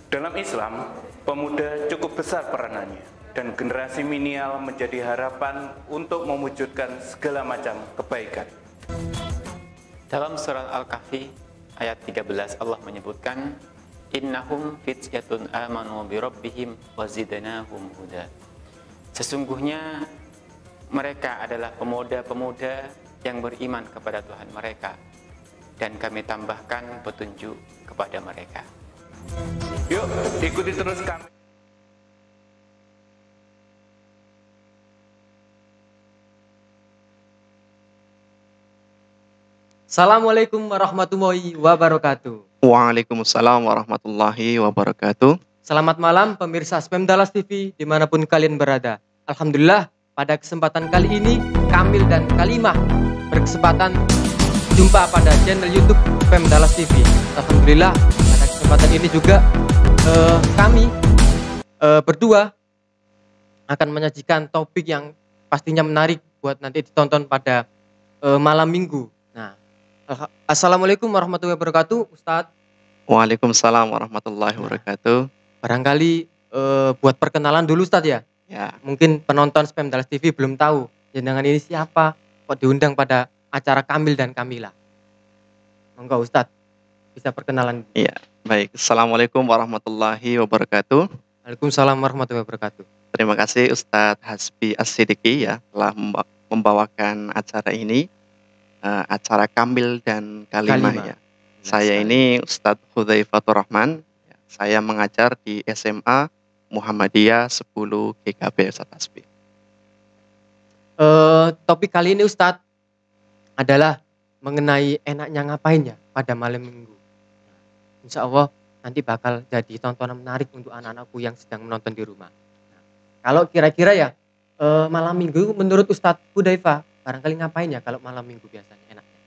Dalam Islam, pemuda cukup besar peranannya dan generasi milenial menjadi harapan untuk mewujudkan segala macam kebaikan. Dalam surat Al-Kahfi ayat 13 Allah menyebutkan innahum fityatun amanu bi rabbihim wazidnahum huda. Sesungguhnya mereka adalah pemuda-pemuda yang beriman kepada Tuhan mereka dan kami tambahkan petunjuk kepada mereka. Yuk, ikuti terus kami. Assalamualaikum warahmatullahi wabarakatuh. Waalaikumsalam warahmatullahi wabarakatuh. Selamat malam pemirsa Spam Dallas TV dimanapun kalian berada. Alhamdulillah pada kesempatan kali ini Kamil dan Kalimah berkesempatan jumpa pada channel YouTube Spam Dallas TV. Alhamdulillah pada kesempatan ini juga kami berdua akan menyajikan topik yang pastinya menarik buat nanti ditonton pada malam minggu. Nah, Assalamualaikum warahmatullahi wabarakatuh, Ustadz. Waalaikumsalam warahmatullahi wabarakatuh. Barangkali buat perkenalan dulu Ustadz ya. Ya, Mungkin penonton Spam Dallas TV belum tahu jenengan ini siapa, kok diundang pada acara Kamil dan Kamila. Monggo Ustadz, bisa perkenalan. iya, baik. Assalamualaikum warahmatullahi wabarakatuh. Waalaikumsalam warahmatullahi wabarakatuh. Terima kasih Ustadz Hasbi As-Siddiqi ya telah membawakan acara ini, acara Kamil dan Kalimah ya. Saya ini Ustadz Hudzaifatur Rahman. Ya, saya mengajar di SMA Muhammadiyah 10 GKB Ustadz Hasbi. Topik kali ini Ustadz adalah mengenai enaknya ngapain ya pada malam minggu. Insya Allah nanti bakal jadi tontonan menarik untuk anak-anakku yang sedang menonton di rumah. Nah, kalau kira-kira ya malam minggu menurut Ustadz Hudzaifah barangkali ngapain ya kalau malam minggu biasanya enaknya?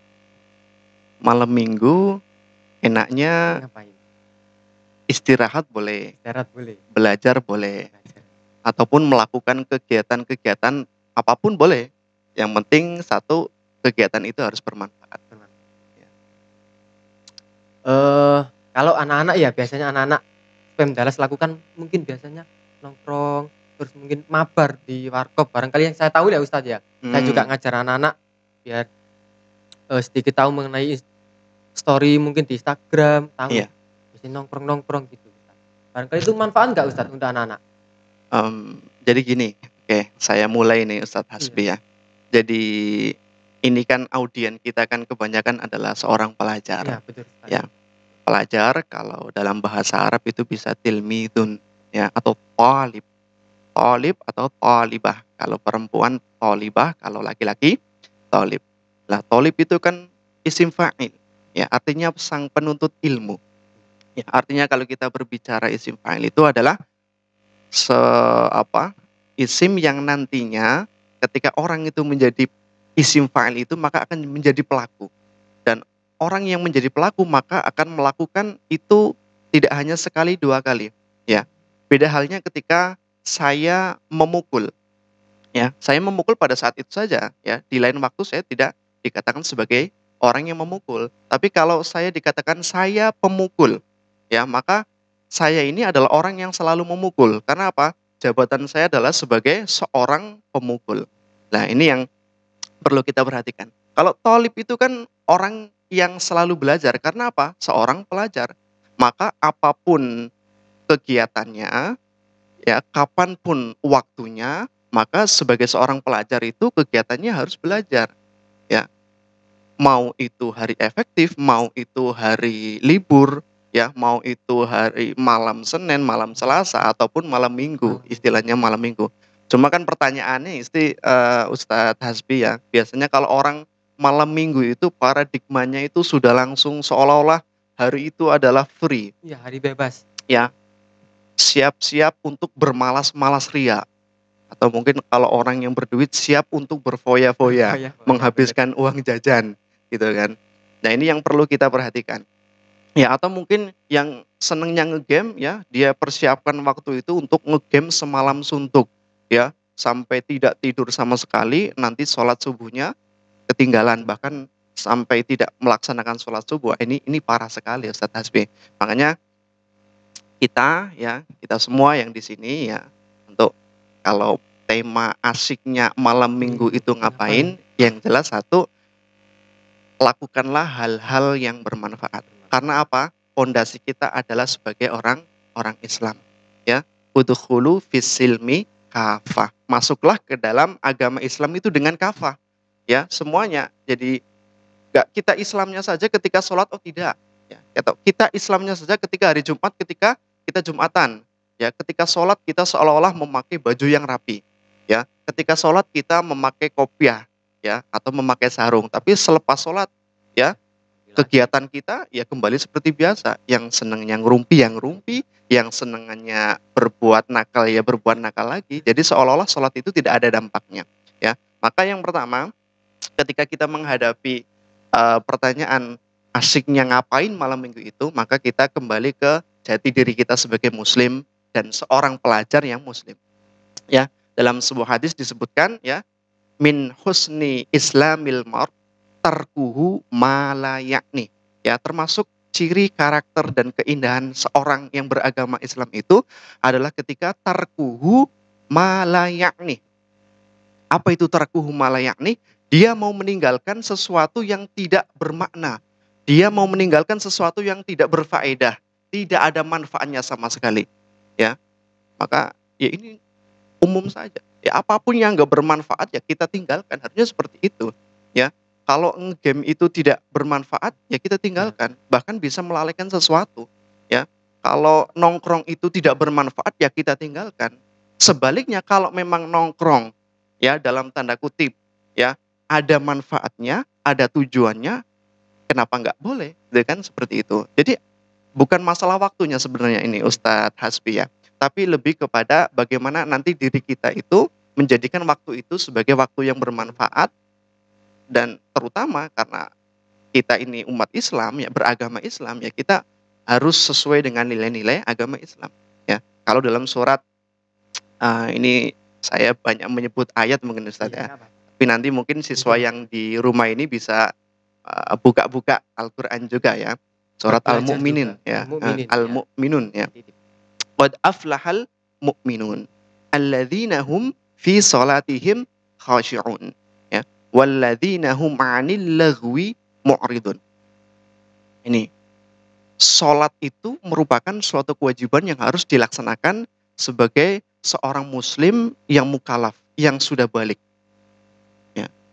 Malam minggu enaknya Ngapain? istirahat boleh, Darat boleh. belajar boleh, ataupun melakukan kegiatan-kegiatan apapun boleh. Yang penting satu, kegiatan itu harus bermanfaat. Kalau anak-anak ya biasanya anak-anak Spam Dallas lakukan mungkin biasanya nongkrong terus mungkin mabar di warkop barangkali yang saya tahu ya Ustadz ya. Saya juga ngajar anak-anak biar sedikit tahu mengenai story mungkin di Instagram, tahu Iya. bisa nongkrong-nongkrong gitu. Barangkali itu manfaat nggak Ustadz untuk anak-anak? Jadi gini, oke, saya mulai nih Ustadz Hasbi ya. Jadi ini kan audien kita kan kebanyakan adalah seorang pelajar. Iya betul sekali. Ya, pelajar kalau dalam bahasa Arab itu bisa tilmidun ya atau thalib. Thalib atau thalibah. Kalau perempuan thalibah, kalau laki-laki thalib. Lah thalib itu kan isim fa'il. Ya, artinya sang penuntut ilmu. Ya, artinya kalau kita berbicara isim fa'il itu adalah isim yang nantinya ketika orang itu menjadi isim fa'il itu maka akan menjadi pelaku. Dan orang yang menjadi pelaku maka akan melakukan itu tidak hanya sekali dua kali. Ya, beda halnya ketika saya memukul. Ya, saya memukul pada saat itu saja. Ya, di lain waktu saya tidak dikatakan sebagai orang yang memukul. Tapi kalau saya dikatakan saya pemukul, ya maka saya ini adalah orang yang selalu memukul. Karena apa? Jabatan saya adalah sebagai seorang pemukul. Nah, ini yang perlu kita perhatikan. Kalau thalib itu kan orang yang selalu belajar. Karena apa? Seorang pelajar. Maka apapun kegiatannya, ya kapanpun waktunya, maka sebagai seorang pelajar itu kegiatannya harus belajar. Ya, mau itu hari efektif, mau itu hari libur, ya mau itu hari malam Senin, malam Selasa ataupun malam Minggu, istilahnya malam Minggu. Cuma kan pertanyaannya Ustadz Hasbi ya, biasanya kalau orang malam Minggu itu paradigmanya itu sudah langsung seolah-olah hari itu adalah free. Iya, hari bebas. Ya, siap-siap untuk bermalas-malas ria. Atau mungkin kalau orang yang berduit siap untuk berfoya-foya, menghabiskan uang jajan, gitu kan. Nah, ini yang perlu kita perhatikan. Ya, atau mungkin yang senengnya ngegame ya, dia persiapkan waktu itu untuk ngegame semalam suntuk, ya, sampai tidak tidur sama sekali, nanti sholat subuhnya ketinggalan, bahkan sampai tidak melaksanakan sholat subuh. Ini parah sekali Ustadz Hasbi. Makanya kita semua yang di sini ya, untuk kalau tema asiknya malam minggu itu ngapain, yang jelas satu, lakukanlah hal-hal yang bermanfaat. Karena apa? Pondasi kita adalah sebagai orang Islam. Ya, udkhulu fis-silmi kafah. Masuklah ke dalam agama Islam itu dengan kafah. Ya, semuanya. Jadi enggak kita Islamnya saja ketika sholat, oh tidak. Ya, atau kita Islamnya saja ketika hari Jumat, ketika kita Jumatan. Ya, ketika sholat kita seolah-olah memakai baju yang rapi. Ya, ketika sholat kita memakai kopiah, ya, atau memakai sarung. Tapi selepas sholat, ya, kegiatan kita ya kembali seperti biasa. Yang senangnya ngerumpi, yang senangannya berbuat nakal ya berbuat nakal lagi. Jadi seolah-olah sholat itu tidak ada dampaknya. Ya, maka yang pertama, ketika kita menghadapi pertanyaan asiknya ngapain malam minggu itu, maka kita kembali ke jati diri kita sebagai Muslim dan seorang pelajar yang Muslim. Ya, dalam sebuah hadis disebutkan ya, min husni islamil mar tarkuhu ma la ya'ni. Ya, termasuk ciri karakter dan keindahan seorang yang beragama Islam itu adalah ketika tarkuhu ma la ya'ni. Apa itu tarkuhu ma la ya'ni? Dia mau meninggalkan sesuatu yang tidak bermakna. Dia mau meninggalkan sesuatu yang tidak berfaedah, tidak ada manfaatnya sama sekali. Ya, maka ya ini umum saja. Ya, apapun yang nggak bermanfaat ya kita tinggalkan. Harusnya seperti itu. Ya, kalau game itu tidak bermanfaat ya kita tinggalkan. Bahkan bisa melalaikan sesuatu. Ya, kalau nongkrong itu tidak bermanfaat ya kita tinggalkan. Sebaliknya kalau memang nongkrong ya dalam tanda kutip ya ada manfaatnya, ada tujuannya, kenapa nggak boleh? Gitu kan, seperti itu. Jadi bukan masalah waktunya sebenarnya ini Ustadz Hasbi ya, tapi lebih kepada bagaimana nanti diri kita itu menjadikan waktu itu sebagai waktu yang bermanfaat, dan terutama karena kita ini umat Islam ya, beragama Islam ya, kita harus sesuai dengan nilai-nilai agama Islam ya. Kalau dalam surat ini saya banyak menyebut ayat mungkin Ustadz ya. Tapi nanti mungkin siswa yang di rumah ini bisa buka-buka Al-Quran juga ya. Surat Al-Mu'minin ya. Al-Mu'minun ya. Qad aflahal mu'minun alladzina hum fi salatihim khashi'un ya. Walladzina hum 'anil laghwi mu'ridun. Ini salat itu merupakan suatu kewajiban yang harus dilaksanakan sebagai seorang muslim yang mukallaf, yang sudah balik.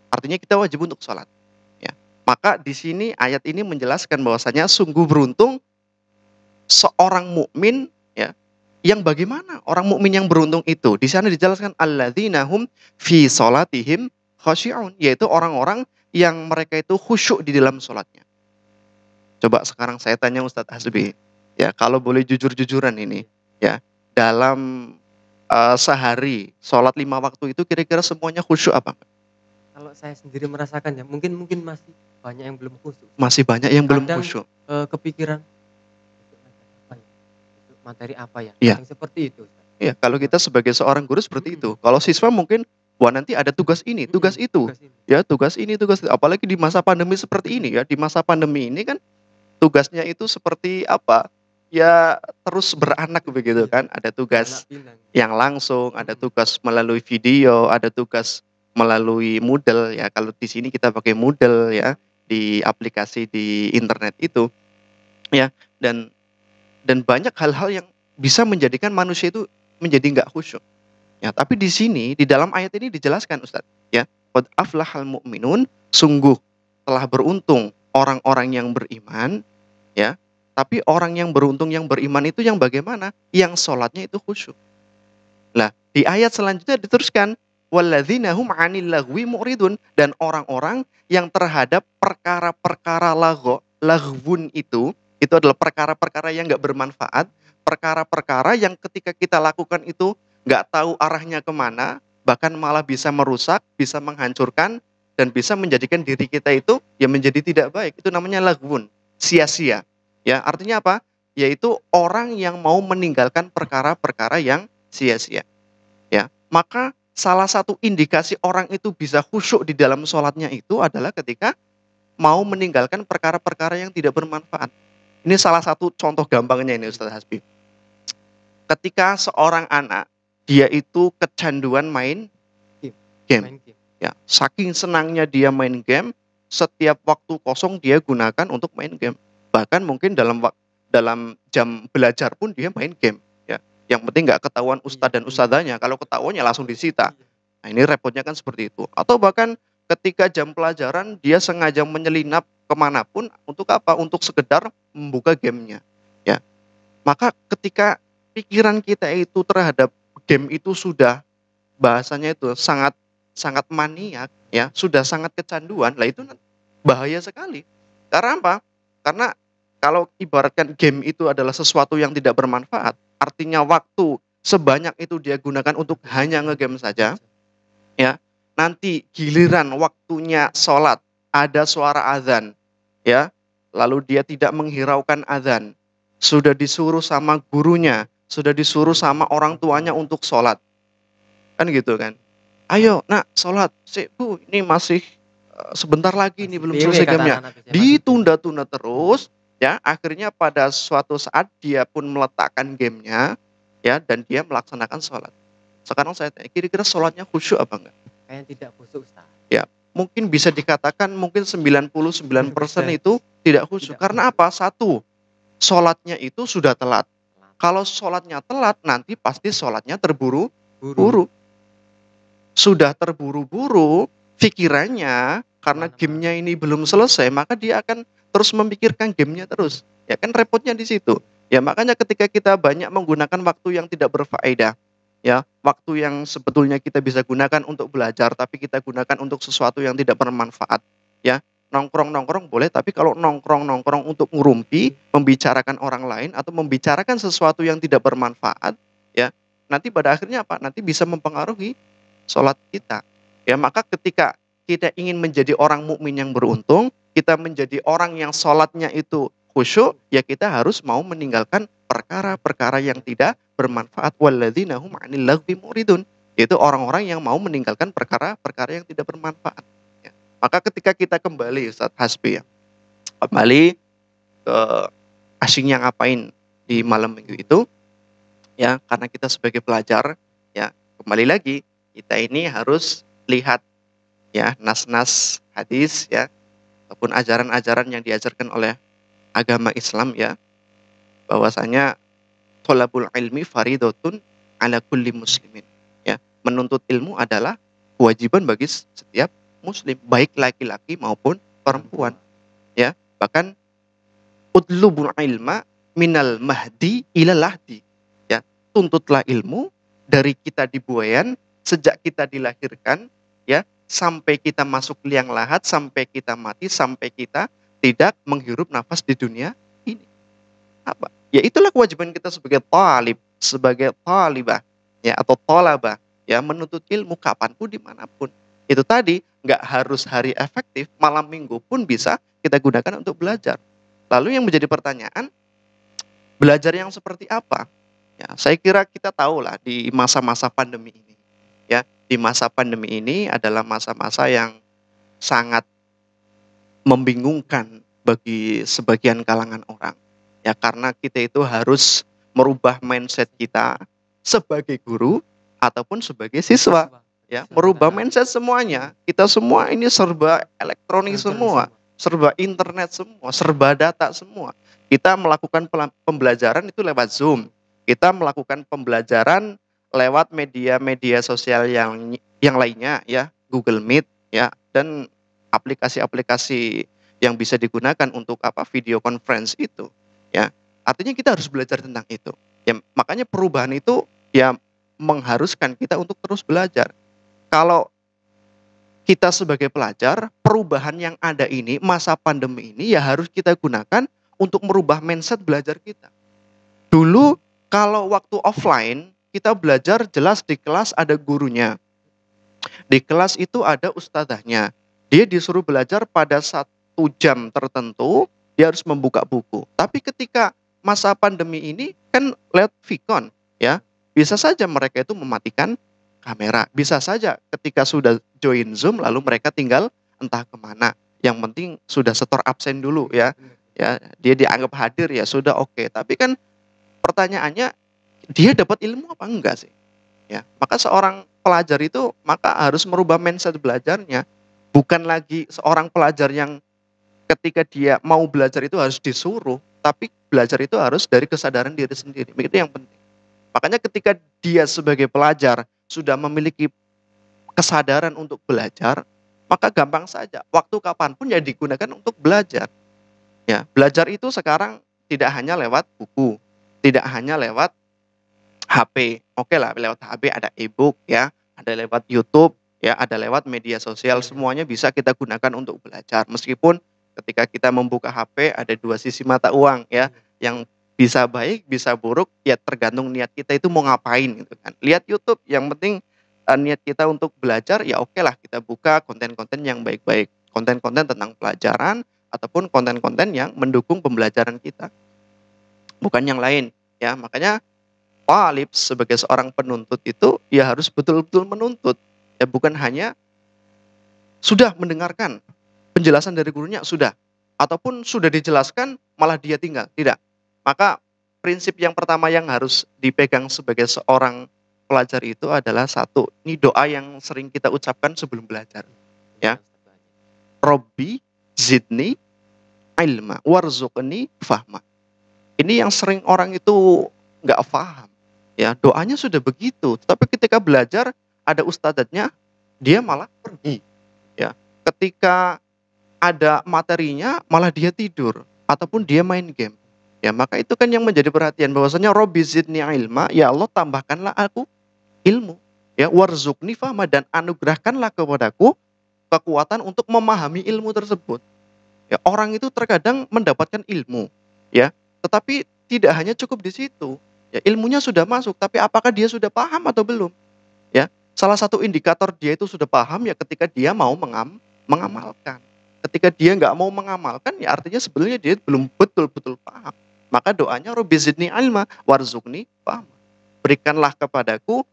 Artinya kita wajib untuk sholat. Ya. Maka di sini ayat ini menjelaskan bahwasanya sungguh beruntung seorang mukmin ya. Yang bagaimana orang mukmin yang beruntung itu? Di sana dijelaskan alladzina hum fi sholatihim khashi'un, yaitu orang-orang yang mereka itu khusyuk di dalam sholatnya. Coba sekarang saya tanya Ustadz Hasbi, ya kalau boleh jujur-jujuran ini, ya dalam sehari sholat 5 waktu itu kira-kira semuanya khusyuk apa enggak? Kalau saya sendiri merasakan ya, mungkin masih banyak yang belum khusyuk. Masih banyak yang belum khusyuk. Kepikiran materi apa ya? Ya. Yang seperti itu. Ya, kalau kita sebagai seorang guru seperti itu. Kalau siswa mungkin wah nanti ada tugas ini, tugas itu. Ya, tugas ini, tugas itu. Apalagi di masa pandemi seperti ini ya. Di masa pandemi ini kan tugasnya itu seperti apa? Ya terus beranak begitu kan. Ada tugas yang langsung, ada tugas melalui video, ada tugas melalui Moodle ya. Kalau di sini kita pakai Moodle ya, di aplikasi di internet itu ya, dan banyak hal-hal yang bisa menjadikan manusia itu menjadi nggak khusyuk ya. Tapi di sini di dalam ayat ini dijelaskan Ustadz ya, qad aflahal mu'minun, sungguh telah beruntung orang-orang yang beriman ya. Tapi orang yang beruntung yang beriman itu yang bagaimana? Yang sholatnya itu khusyuk. Lah di ayat selanjutnya diteruskan walladzina hum 'anil laghwi mu'ridun, dan orang-orang yang terhadap perkara-perkara laghwun itu adalah perkara-perkara yang enggak bermanfaat, perkara-perkara yang ketika kita lakukan itu enggak tahu arahnya kemana, bahkan malah bisa merusak, bisa menghancurkan, dan bisa menjadikan diri kita itu ya menjadi tidak baik. Itu namanya laghwun, sia-sia. Ya, artinya apa? Yaitu orang yang mau meninggalkan perkara-perkara yang sia-sia. Ya, maka salah satu indikasi orang itu bisa khusyuk di dalam sholatnya itu adalah ketika mau meninggalkan perkara-perkara yang tidak bermanfaat. Ini salah satu contoh gampangnya ini Ustadz Hasbi. ketika seorang anak dia itu kecanduan main game. Main game. Ya, saking senangnya dia main game, setiap waktu kosong dia gunakan untuk main game. Bahkan mungkin dalam jam belajar pun dia main game. Ya, yang penting nggak ketahuan ustadz dan ustadzanya. Kalau ketahuannya langsung disita. Nah, ini repotnya kan seperti itu. Atau bahkan ketika jam pelajaran dia sengaja menyelinap kemanapun untuk apa? Untuk sekedar membuka gamenya. Ya, maka ketika pikiran kita itu terhadap game itu sudah bahasanya itu sangat maniak, ya, sudah sangat kecanduan, lah itu bahaya sekali. Karena apa? Karena kalau ibaratkan game itu adalah sesuatu yang tidak bermanfaat, artinya waktu sebanyak itu dia gunakan untuk hanya ngegame saja, ya. Nanti giliran waktunya sholat, ada suara azan, ya, lalu dia tidak menghiraukan azan, sudah disuruh sama gurunya, sudah disuruh sama orang tuanya untuk sholat, kan gitu kan. Ayo, nak, sholat. Bu, ini masih sebentar lagi, ini belum selesai gamenya. Ditunda-tunda terus, ya. Akhirnya pada suatu saat dia pun meletakkan gamenya, ya, dan dia melaksanakan sholat. Sekarang saya tanya, kira-kira sholatnya khusyuk apa enggak? Kayaknya tidak khusyuk, Ustaz. Ya, mungkin bisa dikatakan mungkin 99% itu tidak khusyuk. Karena apa? Satu, sholatnya itu sudah telat. Kalau sholatnya telat, nanti pasti sholatnya terburu-buru. Sudah terburu-buru, pikirannya karena gamenya ini belum selesai, maka dia akan terus memikirkan gamenya terus. Ya kan repotnya di situ. Ya makanya ketika kita banyak menggunakan waktu yang tidak berfaedah, ya waktu yang sebetulnya kita bisa gunakan untuk belajar, tapi kita gunakan untuk sesuatu yang tidak bermanfaat. Ya nongkrong boleh, tapi kalau nongkrong untuk ngurumpi, membicarakan orang lain atau membicarakan sesuatu yang tidak bermanfaat, ya nanti pada akhirnya apa? Nanti bisa mempengaruhi sholat kita. Ya maka ketika kita ingin menjadi orang mukmin yang beruntung, kita menjadi orang yang sholatnya itu khusyuk, ya kita harus mau meninggalkan perkara-perkara yang tidak bermanfaat. Walladzina hum 'anil laghwi mu'ridun, yaitu orang-orang yang mau meninggalkan perkara-perkara yang tidak bermanfaat. Ya. Maka ketika kita kembali, Ustaz Hasbi, ya, kembali ke asyiknya ngapain di malam minggu itu, ya karena kita sebagai pelajar, ya kembali lagi kita ini harus lihat, ya, nas-nas hadis, ya, ataupun ajaran-ajaran yang diajarkan oleh agama Islam, ya, bahwasanya thalabul ilmi faridatun ala kulli muslimin, ya, menuntut ilmu adalah kewajiban bagi setiap muslim, baik laki-laki maupun perempuan, ya. Bahkan utlubul ilma minal mahdi ilal lahdi, ya, tuntutlah ilmu dari kita di buayan, sejak kita dilahirkan, ya, sampai kita masuk liang lahat, sampai kita mati, sampai kita tidak menghirup nafas di dunia ini. Apa? Ya itulah kewajiban kita sebagai talib, sebagai talibah, ya, atau tolabah, ya, menuntut ilmu kapanpun, dimanapun. Itu tadi, nggak harus hari efektif, malam minggu pun bisa kita gunakan untuk belajar. Lalu yang menjadi pertanyaan, belajar yang seperti apa? Ya, saya kira kita tahu lah di masa-masa pandemi ini. Ya, di masa pandemi ini adalah masa-masa yang sangat membingungkan bagi sebagian kalangan orang. Ya, karena kita itu harus merubah mindset kita sebagai guru ataupun sebagai siswa. Ya, merubah mindset semuanya. Kita semua ini serba elektronik semua, serba internet semua, serba data semua. Kita melakukan pembelajaran itu lewat Zoom. Kita melakukan pembelajaran lewat media-media sosial yang lainnya, ya, Google Meet, ya, dan aplikasi-aplikasi yang bisa digunakan untuk apa, video conference itu, ya. Artinya kita harus belajar tentang itu. Ya, makanya perubahan itu ya mengharuskan kita untuk terus belajar. Kalau kita sebagai pelajar, perubahan yang ada ini, masa pandemi ini ya harus kita gunakan untuk merubah mindset belajar kita. Dulu kalau waktu offline, kita belajar jelas di kelas ada gurunya. Di kelas itu ada ustadzahnya. Dia disuruh belajar pada 1 jam tertentu, dia harus membuka buku. Tapi ketika masa pandemi ini kan lewat Vicon, ya, bisa saja mereka itu mematikan kamera. Bisa saja ketika sudah join Zoom lalu mereka tinggal entah kemana. Yang penting sudah setor absen dulu, ya. Ya, dia dianggap hadir, ya sudah, oke. Tapi kan pertanyaannya, dia dapat ilmu apa enggak sih? Ya, maka seorang pelajar itu maka harus merubah mindset belajarnya, bukan lagi seorang pelajar yang ketika dia mau belajar itu harus disuruh, tapi belajar itu harus dari kesadaran diri sendiri. Itu yang penting. Makanya ketika dia sebagai pelajar sudah memiliki kesadaran untuk belajar, maka gampang saja. Waktu kapanpun ya digunakan untuk belajar. Ya, belajar itu sekarang tidak hanya lewat buku, tidak hanya lewat HP. Oke lah, lewat HP ada e-book ya, ada lewat YouTube, ya, ada lewat media sosial, semuanya bisa kita gunakan untuk belajar. Meskipun ketika kita membuka HP ada dua sisi mata uang ya, yang bisa baik, bisa buruk, ya tergantung niat kita itu mau ngapain gitu kan. Lihat YouTube, yang penting niat kita untuk belajar, ya oke lah kita buka konten-konten yang baik-baik, konten-konten tentang pelajaran ataupun konten-konten yang mendukung pembelajaran kita, bukan yang lain ya. Makanya talib sebagai seorang penuntut itu ya harus betul-betul menuntut, ya bukan hanya sudah mendengarkan penjelasan dari gurunya sudah, ataupun sudah dijelaskan malah dia tinggal, tidak. Maka prinsip yang pertama yang harus dipegang sebagai seorang pelajar itu adalah satu, ini doa yang sering kita ucapkan sebelum belajar ya, Robbi zidni ilma warzuqni fahma. Ini yang sering orang itu nggak paham ya, doanya sudah begitu, tapi ketika belajar ada ustadznya dia malah pergi ya, ketika ada materinya malah dia tidur ataupun dia main game ya. Maka itu kan yang menjadi perhatian bahwasanya Robbi zidni ilma, ya Allah tambahkanlah aku ilmu ya, warzuqni fahma, dan anugerahkanlah kepadaku kekuatan untuk memahami ilmu tersebut ya. Orang itu terkadang mendapatkan ilmu ya, tetapi tidak hanya cukup di situ ya, ilmunya sudah masuk tapi apakah dia sudah paham atau belum ya. Salah satu indikator dia itu sudah paham ya ketika dia mau mengamalkan. Ketika dia nggak mau mengamalkan ya artinya sebenarnya dia belum betul-betul paham. Maka doanya Robbi zidni ilma warzuqni fahma, berikanlah kepadaku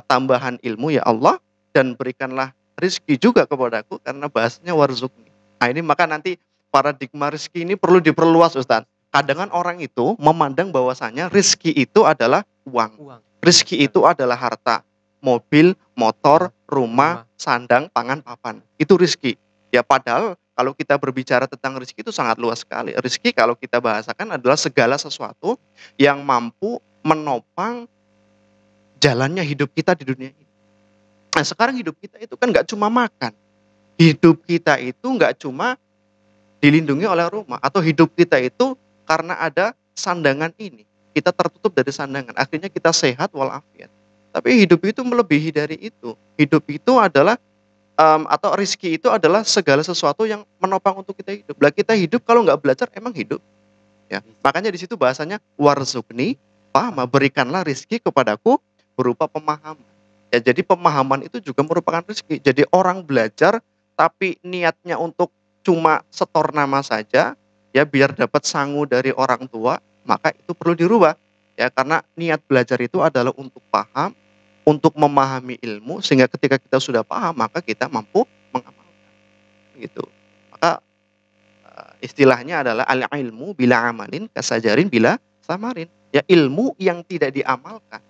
tambahan ilmu ya Allah, dan berikanlah rizki juga kepadaku, karena bahasanya warzuqni. Nah ini maka nanti paradigma rizki ini perlu diperluas Ustaz. Kadang orang itu memandang bahwasanya rizki itu adalah uang. Rizki itu adalah harta, mobil, motor, rumah, sandang, pangan, papan. Itu rizki. Ya padahal kalau kita berbicara tentang rizki itu sangat luas sekali. Rizki kalau kita bahasakan adalah segala sesuatu yang mampu menopang jalannya hidup kita di dunia ini. Nah sekarang hidup kita itu kan nggak cuma makan. Hidup kita itu nggak cuma dilindungi oleh rumah, atau hidup kita itu karena ada sandangan ini. Kita tertutup dari sandangan, akhirnya kita sehat walafiat. Tapi hidup itu melebihi dari itu. Hidup itu adalah atau rizki itu adalah segala sesuatu yang menopang untuk kita hidup. Lah kita hidup kalau nggak belajar emang hidup? Ya, makanya di situ bahasanya warzuqni fahma, berikanlah rizki kepadaku berupa pemahaman. Ya, jadi pemahaman itu juga merupakan rezeki. Jadi orang belajar tapi niatnya untuk cuma setor nama saja, ya biar dapat sangu dari orang tua, maka itu perlu dirubah. Ya, karena niat belajar itu adalah untuk paham, untuk memahami ilmu, sehingga ketika kita sudah paham maka kita mampu mengamalkan. Gitu. Maka istilahnya adalah al-ilmu bila amalin kasajarin bila samarin. Ya, ilmu yang tidak diamalkan.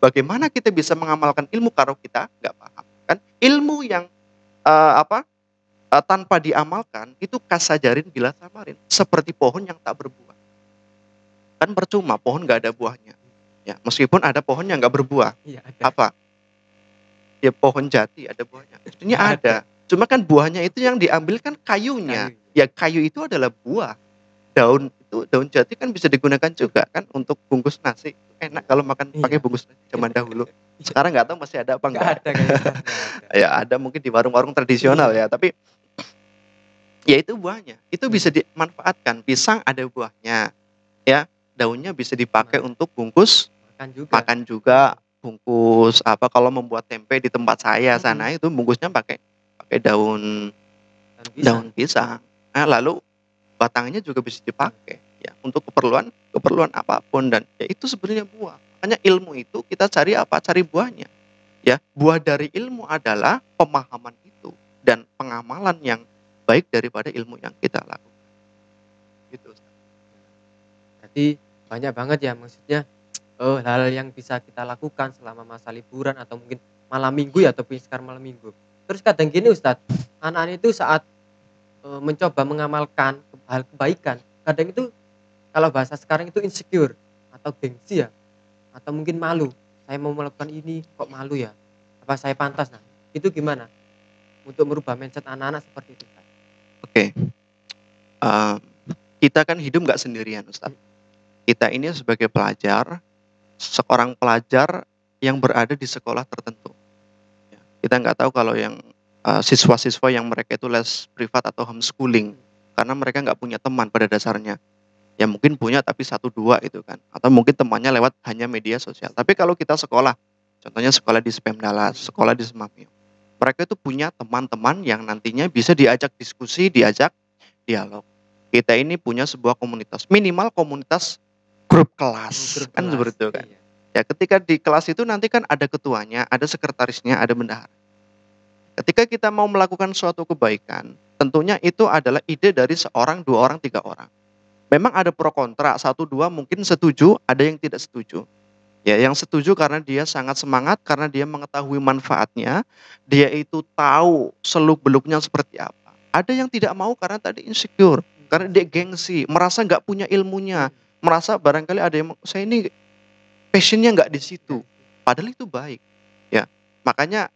Bagaimana kita bisa mengamalkan ilmu kalau kita nggak paham? Kan ilmu yang tanpa diamalkan itu kasajarin bila samarin, seperti pohon yang tak berbuah. Kan percuma pohon nggak ada buahnya. Ya, meskipun ada pohon yang nggak berbuah. Iya, ada. Apa? Ya pohon jati ada buahnya. Maksudnya ada. Cuma kan buahnya itu yang diambil kan kayunya. Ya kayu itu adalah buah. Daun jati kan bisa digunakan juga kan untuk bungkus nasi. Enak kalau makan pakai bungkus nasi zaman dahulu. Sekarang nggak tahu masih ada apa enggak. Nggak ada kayaknya. Ya ada mungkin di warung-warung tradisional ya, tapi ya itu buahnya. Itu bisa dimanfaatkan. Pisang ada buahnya. Ya, daunnya bisa dipakai untuk bungkus makan juga, bungkus apa kalau membuat tempe di tempat saya sana itu bungkusnya pakai daun pisang. Nah, lalu batangnya juga bisa dipakai ya untuk keperluan apapun, dan ya itu sebenarnya buah. Makanya ilmu itu kita cari apa? Cari buahnya. Ya, buah dari ilmu adalah pemahaman itu dan pengamalan yang baik daripada ilmu yang kita lakukan. Gitu. Jadi banyak banget ya maksudnya hal yang bisa kita lakukan selama masa liburan atau mungkin malam minggu ya, ataupun sekarang malam minggu. Terus kadang gini Ustadz, anak-anak itu saat mencoba mengamalkan hal kebaikan, kadang itu kalau bahasa sekarang itu insecure atau gengsi ya, atau mungkin malu. Saya mau melakukan ini kok malu ya? Apa saya pantas? Nah, itu gimana untuk merubah mindset anak-anak seperti itu, Ustaz? Oke. Eee, kita kan hidup nggak sendirian, Ustaz. Kita ini sebagai pelajar, seorang pelajar yang berada di sekolah tertentu. Ya, kita nggak tahu kalau yang, siswa-siswa yang mereka itu les privat atau homeschooling, karena mereka nggak punya teman pada dasarnya. Ya mungkin punya tapi satu 2 itu kan, atau mungkin temannya lewat hanya media sosial. Tapi kalau kita sekolah, contohnya sekolah di Spemdalas, sekolah di Semapio, mereka itu punya teman-teman yang nantinya bisa diajak diskusi, diajak dialog. Kita ini punya sebuah komunitas, minimal komunitas grup kelas, Grup kan kelas, seperti itu kan. iya. Ya ketika di kelas itu nanti kan ada ketuanya, ada sekretarisnya, ada bendahara. Ketika kita mau melakukan suatu kebaikan, tentunya itu adalah ide dari seorang, 2 orang, 3 orang. Memang ada pro kontra, 1, 2 mungkin setuju, ada yang tidak setuju. Ya, yang setuju karena dia sangat semangat, karena dia mengetahui manfaatnya, dia itu tahu seluk-beluknya seperti apa. Ada yang tidak mau karena tadi insecure, karena dia gengsi, merasa nggak punya ilmunya, merasa barangkali ada yang saya ini passion-nya nggak di situ. Padahal itu baik. Ya, makanya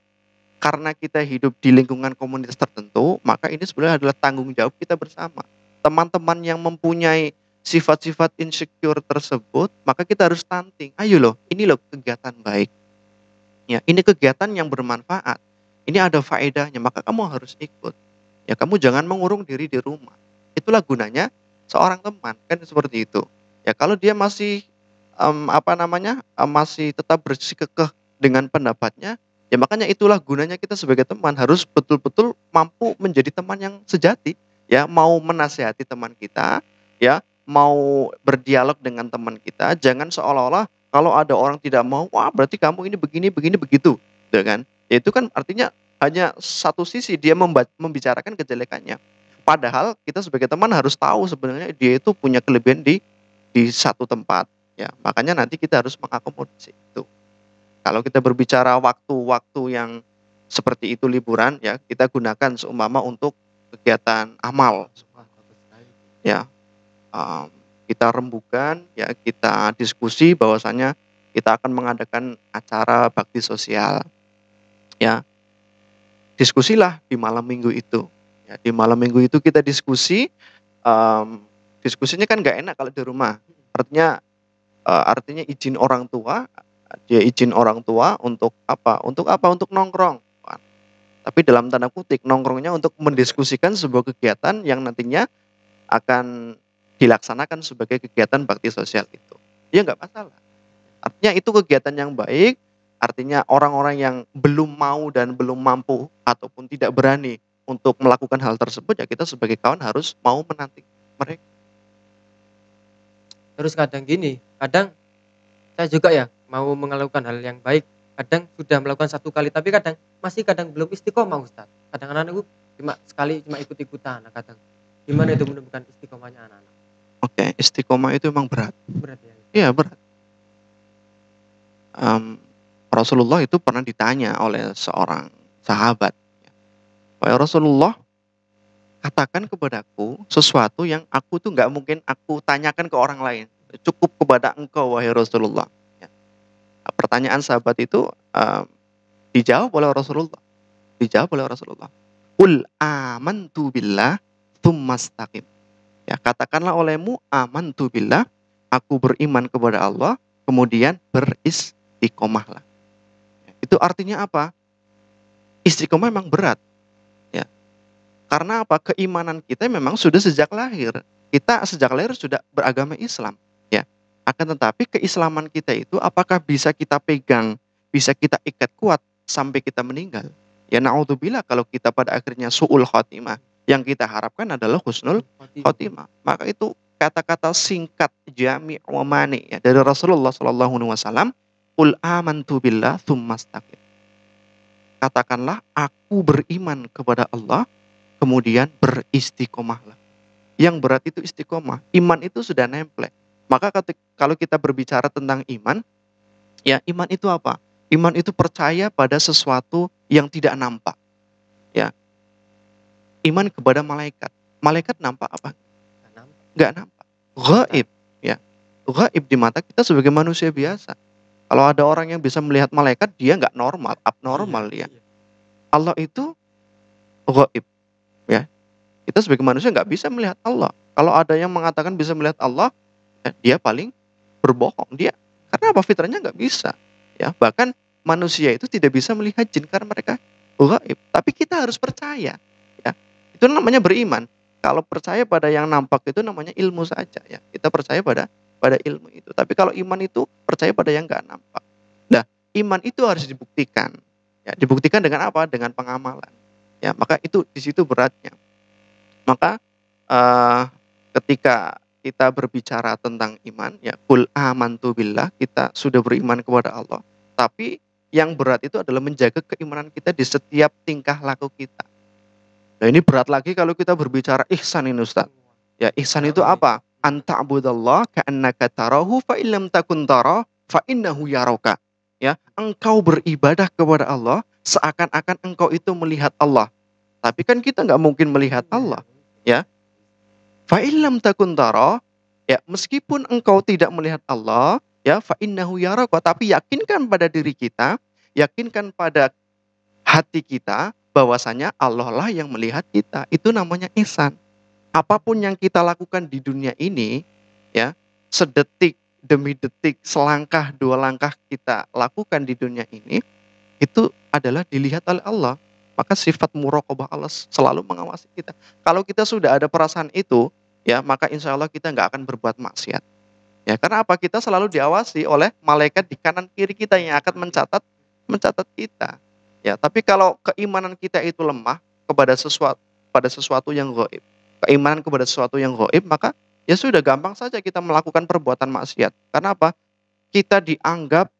karena kita hidup di lingkungan komunitas tertentu, maka ini sebenarnya adalah tanggung jawab kita bersama. Teman-teman yang mempunyai sifat-sifat insecure tersebut, maka kita harus stunting. Ayo loh, ini loh kegiatan baik. Ya, ini kegiatan yang bermanfaat. Ini ada faedahnya, maka kamu harus ikut. Ya, kamu jangan mengurung diri di rumah. Itulah gunanya seorang teman, kan seperti itu. Ya, kalau dia masih masih tetap bersikukuh dengan pendapatnya, ya makanya itulah gunanya kita sebagai teman harus betul-betul mampu menjadi teman yang sejati, ya mau menasihati teman kita, ya mau berdialog dengan teman kita, jangan seolah-olah kalau ada orang tidak mau, wah berarti kamu ini begini begini begitu, gitu kan? Ya itu kan artinya hanya satu sisi dia membicarakan kejelekannya. Padahal kita sebagai teman harus tahu sebenarnya dia itu punya kelebihan di satu tempat, ya makanya nanti kita harus mengakomodasi itu. Kalau kita berbicara waktu-waktu yang seperti itu liburan, ya kita gunakan seumpama untuk kegiatan amal, Wah, bagus sekali. ya kita rembukan, ya kita diskusi bahwasanya kita akan mengadakan acara bakti sosial, ya diskusilah di malam minggu itu, ya di malam minggu itu kita diskusi, diskusinya kan nggak enak kalau di rumah, artinya izin orang tua, dia izin orang tua untuk apa? Untuk apa? Untuk nongkrong. Tapi dalam tanda kutip nongkrongnya untuk mendiskusikan sebuah kegiatan yang nantinya akan dilaksanakan sebagai kegiatan bakti sosial itu. Ya nggak masalah. Artinya itu kegiatan yang baik, artinya orang-orang yang belum mau dan belum mampu ataupun tidak berani untuk melakukan hal tersebut, ya kita sebagai kawan harus mau menanti mereka. Terus kadang gini, kadang saya juga ya mau melakukan hal yang baik, kadang sudah melakukan 1 kali, tapi kadang belum istiqomah Ustaz. Kadang anak-anak itu cuma sekali cuma ikut-ikutan. Nah, kadang gimana itu menumbuhkan istiqomahnya anak-anak? Oke, istiqomah itu memang berat. Berat ya. Iya berat. Rasulullah itu pernah ditanya oleh seorang sahabat, wahai Rasulullah, katakan kepadaku sesuatu yang aku tuh nggak mungkin aku tanyakan ke orang lain, cukup kepada engkau wahai Rasulullah. Ya. Nah, pertanyaan sahabat itu dijawab oleh Rasulullah. Qul amantu billah tsumastaqim. Ya, katakanlah olehmu amantu billah, aku beriman kepada Allah, kemudian beristiqomahlah. Ya, itu artinya apa? Istiqomah memang berat. Ya. Karena apa? Keimanan kita memang sudah sejak lahir. Kita sejak lahir sudah beragama Islam, ya. Akan tetapi keislaman kita itu apakah bisa kita pegang, bisa kita ikat kuat sampai kita meninggal? Ya naudzubillah kalau kita pada akhirnya su'ul khotimah. Yang kita harapkan adalah husnul khotimah. Maka itu kata-kata singkat jami' wa mani ya dari Rasulullah sallallahu alaihi wasallam, qul amantu billah tsumastaqim. Katakanlah aku beriman kepada Allah, kemudian beristiqomahlah. Yang berat itu istiqomah. Iman itu sudah nempel. Maka kalau kita berbicara tentang iman, Ya, iman itu apa? Iman itu percaya pada sesuatu yang tidak nampak. Ya, iman kepada malaikat. Malaikat nampak apa? Nggak nampak. Gaib. Ya, gaib di mata kita sebagai manusia biasa. Kalau ada orang yang bisa melihat malaikat, dia nggak normal, abnormal dia. Allah itu gaib. Ya, kita sebagai manusia nggak bisa melihat Allah. Kalau ada yang mengatakan bisa melihat Allah, ya, dia paling berbohong. Dia karena apa? Fitrahnya nggak bisa. Ya, bahkan manusia itu tidak bisa melihat jin karena mereka gaib. Tapi kita harus percaya. Ya, itu namanya beriman. Kalau percaya pada yang nampak itu namanya ilmu saja. Ya, kita percaya pada ilmu itu. Tapi kalau iman itu percaya pada yang nggak nampak. Nah, iman itu harus dibuktikan. Ya, dibuktikan dengan apa? Dengan pengamalan. Ya, maka itu di situ beratnya. Maka ketika kita berbicara tentang iman, ya qul amantu billah, kita sudah beriman kepada Allah. Tapi yang berat itu adalah menjaga keimanan kita di setiap tingkah laku kita. Nah, ini berat lagi kalau kita berbicara ihsan ini, Ustaz. Ya, ihsan itu apa? Anta'budallah ka'annaka tarahu fa illam takun tara fa innahu yaraka. Ya, engkau beribadah kepada Allah seakan-akan engkau itu melihat Allah. Tapi kan kita nggak mungkin melihat Allah. Ya, fa illam takun tara, ya meskipun engkau tidak melihat Allah, ya fa innahu yaraka, tapi yakinkan pada diri kita, yakinkan pada hati kita bahwasanya Allah lah yang melihat kita. Itu namanya ihsan. Apapun yang kita lakukan di dunia ini, ya, sedetik demi detik, selangkah dua langkah kita lakukan di dunia ini, itu adalah dilihat oleh Allah. Maka sifat muraqabah Allah selalu mengawasi kita. Kalau kita sudah ada perasaan itu, ya maka insya Allah kita nggak akan berbuat maksiat. Ya, karena apa? Kita selalu diawasi oleh malaikat di kanan kiri kita yang akan mencatat kita. Ya, tapi kalau keimanan kita itu lemah kepada sesuatu yang gaib, keimanan kepada sesuatu yang gaib, maka ya sudah gampang saja kita melakukan perbuatan maksiat. Karena apa? Kita dianggap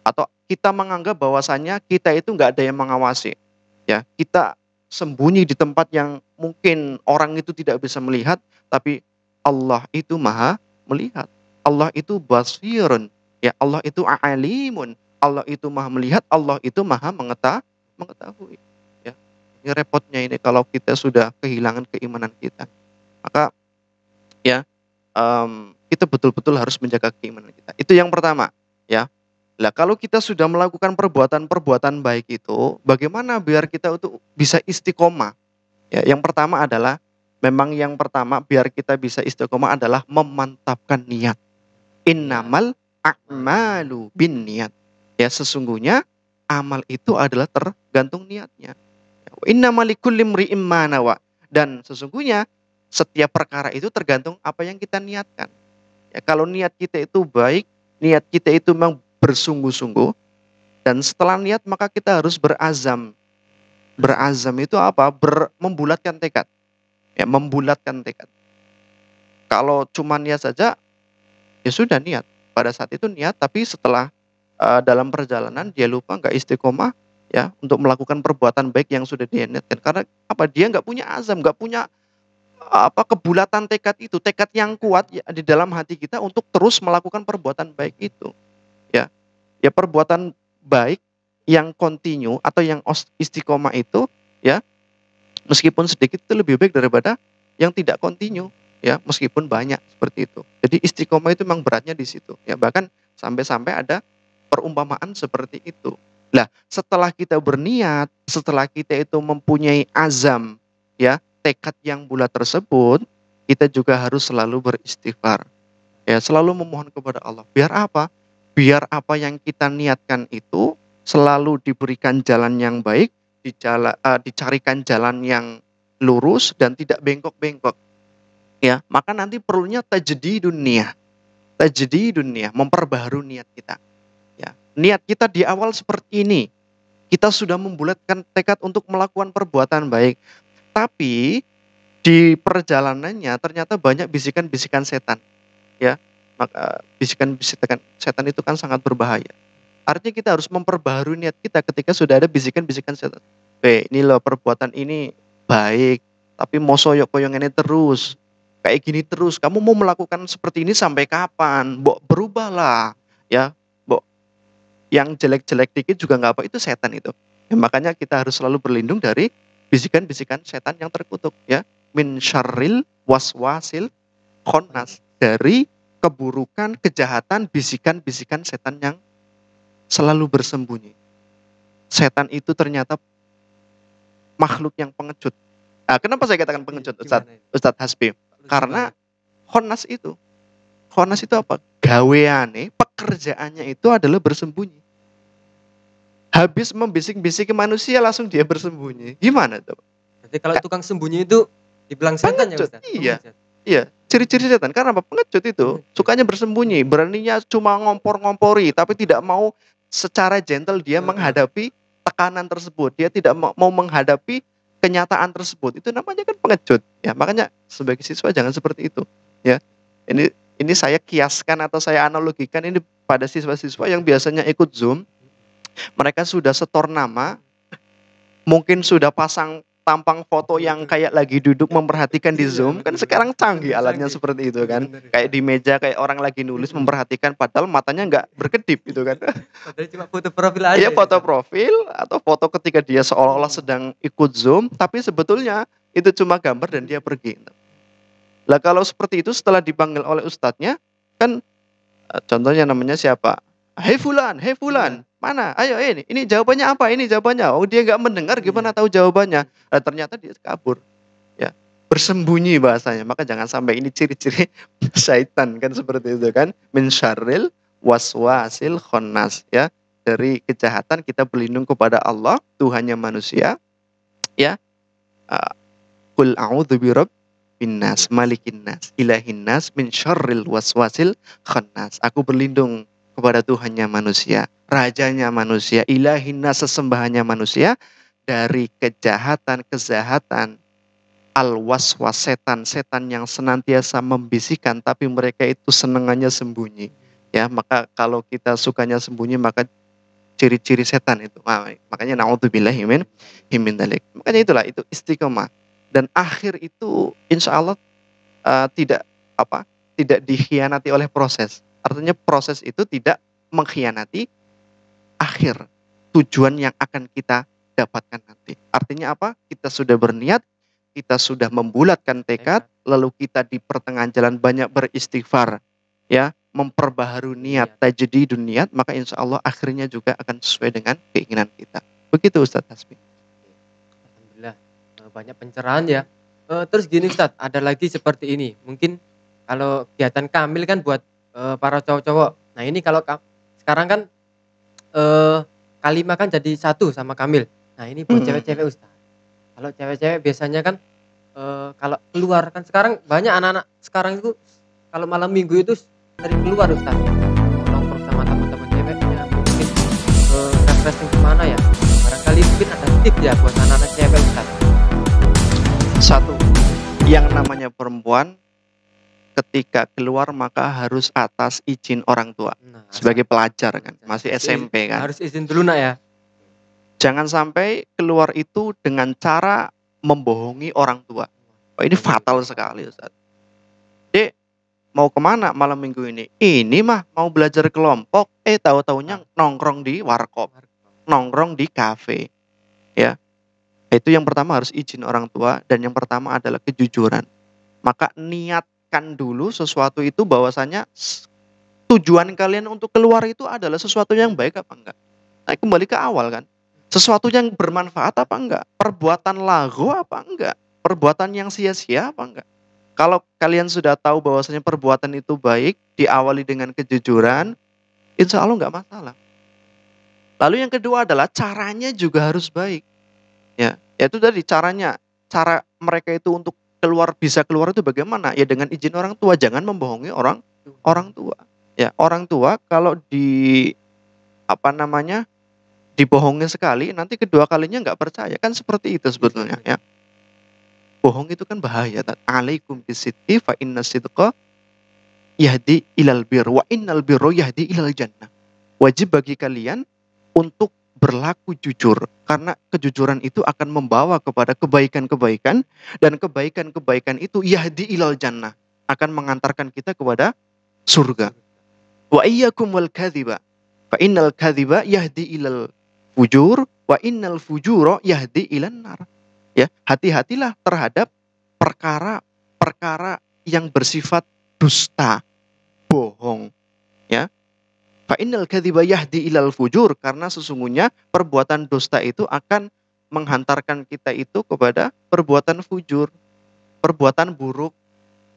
atau kita menganggap bahwasannya kita itu nggak ada yang mengawasi. Ya, kita sembunyi di tempat yang mungkin orang itu tidak bisa melihat, tapi Allah itu maha melihat. Allah itu basirun. Ya, Allah itu alimun. Allah itu maha melihat, Allah itu maha mengetahui. Ya, ini repotnya ini kalau kita sudah kehilangan keimanan kita. Maka ya, kita betul-betul harus menjaga keimanan kita. Itu yang pertama, ya. Lah kalau kita sudah melakukan perbuatan-perbuatan baik itu, bagaimana biar kita untuk bisa istiqomah? Ya, yang pertama adalah biar kita bisa istiqomah adalah memantapkan niat. Innamal a'malu binniyat. Ya, sesungguhnya amal itu adalah tergantung niatnya. Innamal likulli imri'in ma nawa. Dan sesungguhnya setiap perkara itu tergantung apa yang kita niatkan. Ya, kalau niat kita itu baik, niat kita itu memang bersungguh-sungguh, dan setelah niat maka kita harus berazam. Berazam itu apa? Membulatkan tekad. Ya, membulatkan tekad. Kalau cuma niat saja, ya sudah niat. Pada saat itu niat, tapi setelah dalam perjalanan dia lupa, nggak istiqomah, ya, untuk melakukan perbuatan baik yang sudah dia niatkan. Karena apa? Dia nggak punya azam, nggak punya kebulatan tekad itu, tekad yang kuat ya, di dalam hati kita untuk terus melakukan perbuatan baik itu. Ya, perbuatan baik yang kontinu atau yang istiqomah itu, ya, meskipun sedikit itu lebih baik daripada yang tidak kontinu, ya, meskipun banyak seperti itu. Jadi istiqomah itu memang beratnya di situ. Ya, bahkan sampai-sampai ada perumpamaan seperti itu. Nah, setelah kita berniat, setelah kita itu mempunyai azam, ya, tekad yang bulat tersebut, kita juga harus selalu beristighfar. Ya, selalu memohon kepada Allah. Biar apa? Biar apa yang kita niatkan itu selalu diberikan jalan yang baik, dicarikan jalan yang lurus dan tidak bengkok-bengkok. Ya, maka nanti perlunya tajdidun niyah. Tajdidun niyah, memperbaharui niat kita. Ya, niat kita di awal seperti ini. Kita sudah membulatkan tekad untuk melakukan perbuatan baik. Tapi di perjalanannya ternyata banyak bisikan-bisikan setan. Ya, maka bisikan-bisikan setan itu kan sangat berbahaya. Artinya kita harus memperbaharui niat kita ketika sudah ada bisikan-bisikan setan. Ini loh perbuatan ini baik, tapi mau soyok-koyong ini terus, kayak gini terus. Kamu mau melakukan seperti ini sampai kapan? Mbok berubahlah, ya. Mbok yang jelek-jelek dikit juga nggak apa, itu setan itu. Ya, makanya kita harus selalu berlindung dari bisikan-bisikan setan yang terkutuk, ya. Min syarril waswasil khonnas, dari keburukan, kejahatan, bisikan-bisikan setan yang selalu bersembunyi. Setan itu ternyata makhluk yang pengecut. Nah, kenapa saya katakan pengecut, Ustadz Hasbi? Karena khonnas itu apa? Gaweane, pekerjaannya itu adalah bersembunyi. Habis membisik-bisiki manusia langsung dia bersembunyi. Gimana tuh? Jadi kalau tukang sembunyi itu dibilang setan ya, Ustaz? Iya. Iya, ciri-ciri setan. Karena apa? Pengecut itu sukanya bersembunyi, beraninya cuma ngompor-ngompori, tapi tidak mau secara gentle dia menghadapi tekanan tersebut. Dia tidak mau menghadapi kenyataan tersebut. Itu namanya kan pengecut. Ya, makanya sebagai siswa jangan seperti itu. Ya, ini saya kiaskan atau saya analogikan ini pada siswa-siswa yang biasanya ikut Zoom. Mereka sudah setor nama, mungkin sudah pasang tampang foto yang kayak lagi duduk memperhatikan di Zoom. Kan sekarang canggih alatnya seperti itu kan. Kayak di meja kayak orang lagi nulis memperhatikan padahal matanya nggak berkedip gitu kan. Padahal cuma foto profil aja. Iya, foto profil atau foto ketika dia seolah-olah sedang ikut Zoom, tapi sebetulnya itu cuma gambar dan dia pergi. Lah kalau seperti itu setelah dipanggil oleh ustadznya, kan contohnya namanya siapa? Hei fulan, mana? Ayo ini jawabannya apa? Ini jawabannya. Oh, dia nggak mendengar, gimana tahu jawabannya? Nah, ternyata dia kabur. Ya, bersembunyi bahasanya. Maka jangan sampai, ini ciri-ciri syaitan kan seperti itu kan. Min syarril waswasil khonnas, ya. Dari kejahatan kita berlindung kepada Allah, Tuhannya manusia. Ya. Qul a'udzu birabbin nas, malikin nas, ilahin nas, min syarril waswasil khonnas. Aku berlindung kepada Tuhannya manusia, rajanya manusia, ilahin nas, sesembahannya manusia, dari kejahatan, al-waswas, setan yang senantiasa membisikkan, tapi mereka itu senengannya sembunyi. Ya, maka kalau kita sukanya sembunyi, maka ciri-ciri setan itu. Makanya naudzubillahi min dzalik. Makanya itulah, itu istiqomah. Dan akhir itu insya Allah tidak dikhianati oleh proses. Artinya proses itu tidak mengkhianati akhir tujuan yang akan kita dapatkan nanti. Artinya apa? Kita sudah berniat, kita sudah membulatkan tekad, lalu kita di pertengahan jalan banyak beristighfar, ya, memperbaharui niat, tajdidun niat, maka insya Allah akhirnya juga akan sesuai dengan keinginan kita. Begitu Ustadz Hasbi. Alhamdulillah, banyak pencerahan ya. Terus gini Ustadz, ada lagi seperti ini. Mungkin kalau kegiatan kamil kan buat para cowok-cowok. Nah ini kalau sekarang kan kalimah kan jadi satu sama kamil. Nah ini buat cewek-cewek Ustaz. Kalau cewek-cewek biasanya kan kalau keluar kan sekarang banyak anak-anak sekarang itu kalau malam minggu itu sering keluar Ustaz. Nongkrong sama teman-teman ceweknya, mungkin refreshing kemana ya. Barangkali mungkin ada tips ya buat anak-anak cewek Ustaz. Satu, yang namanya perempuan ketika keluar maka harus atas izin orang tua. Sebagai pelajar kan, masih SMP kan. Harus izin dulu nak ya. Jangan sampai keluar itu dengan cara membohongi orang tua. Oh, ini fatal sekali Ustaz. Dek, mau kemana malam minggu ini? Ini mah mau belajar kelompok. Tahu-taunya nongkrong di warkop, nongkrong di kafe. Ya, itu yang pertama harus izin orang tua, dan yang pertama adalah kejujuran. Maka niatkan dulu sesuatu itu bahwasanya tujuan kalian untuk keluar itu adalah sesuatu yang baik apa enggak. Nah, kembali ke awal kan. Sesuatu yang bermanfaat apa enggak? Perbuatan lagu apa enggak? Perbuatan yang sia-sia apa enggak? Kalau kalian sudah tahu bahwasanya perbuatan itu baik, diawali dengan kejujuran, insya Allah enggak masalah. Lalu yang kedua adalah caranya juga harus baik. Ya, yaitu tadi caranya. Cara mereka itu untuk bisa keluar itu bagaimana? Ya dengan izin orang tua, jangan membohongi orang tua. Ya, orang tua kalau dibohongi sekali, nanti kedua kalinya nggak percaya, kan seperti itu sebetulnya ya. Bohong itu kan bahaya. Alaikum bisidqi fa inna sidqa yahdi ilal bir wa innal birra yahdi ilal jannah. Wajib bagi kalian untuk berlaku jujur, karena kejujuran itu akan membawa kepada kebaikan-kebaikan, dan kebaikan-kebaikan itu yahdi ilal jannah, akan mengantarkan kita kepada surga. Wa iyyakum wal kadhiba Fa innal kadhiba yahdi ilal fujur wa innal fujura yahdi ilan nar. Ya, hati-hatilah terhadap perkara-perkara yang bersifat dusta, bohong, ya. Fa innal kadhiba yahdi ilal fujur, karena sesungguhnya perbuatan dusta itu akan menghantarkan kita itu kepada perbuatan fujur, perbuatan buruk.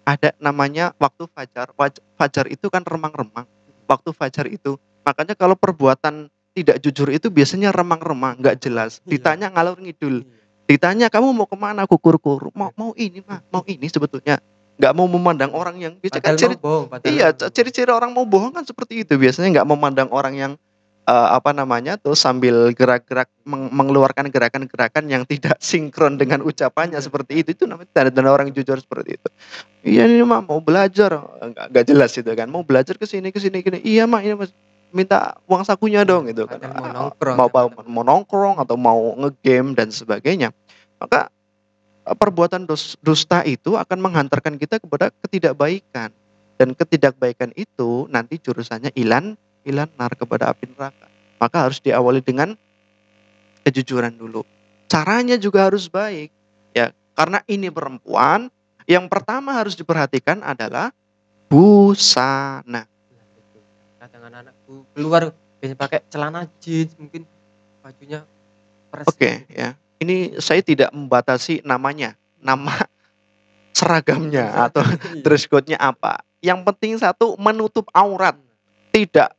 Ada namanya waktu fajar. Fajar itu kan remang-remang. Waktu fajar itu. Makanya kalau perbuatan tidak jujur itu biasanya remang-remang, nggak jelas. Ditanya ngalur ngidul. Ditanya kamu mau kemana? Kukur-kur. Mau ini mah, mau ini sebetulnya. Nggak mau memandang orang yang biasa kan ciri-ciri orang mau bohong kan seperti itu. Biasanya nggak memandang orang yang tuh sambil gerak-gerak mengeluarkan gerakan-gerakan yang tidak sinkron dengan ucapannya seperti itu namanya tanda-tanda orang jujur seperti itu. Iya ini mah mau belajar, nggak jelas itu kan, mau belajar ke sini gini. Iya mah ini mas minta uang sakunya dong gitu kan. Mau nongkrong atau mau ngegame dan sebagainya. Maka perbuatan dusta itu akan menghantarkan kita kepada ketidakbaikan, dan ketidakbaikan itu nanti jurusannya ilan nar, kepada api neraka. Maka harus diawali dengan kejujuran dulu. Caranya juga harus baik, ya. Karena ini perempuan, yang pertama harus diperhatikan adalah busana. Kadang anakku keluar biasanya pakai celana jeans, mungkin bajunya Oke, ya. Ini saya tidak membatasi namanya, nama seragamnya atau dress code-nya apa. Yang penting satu, menutup aurat, tidak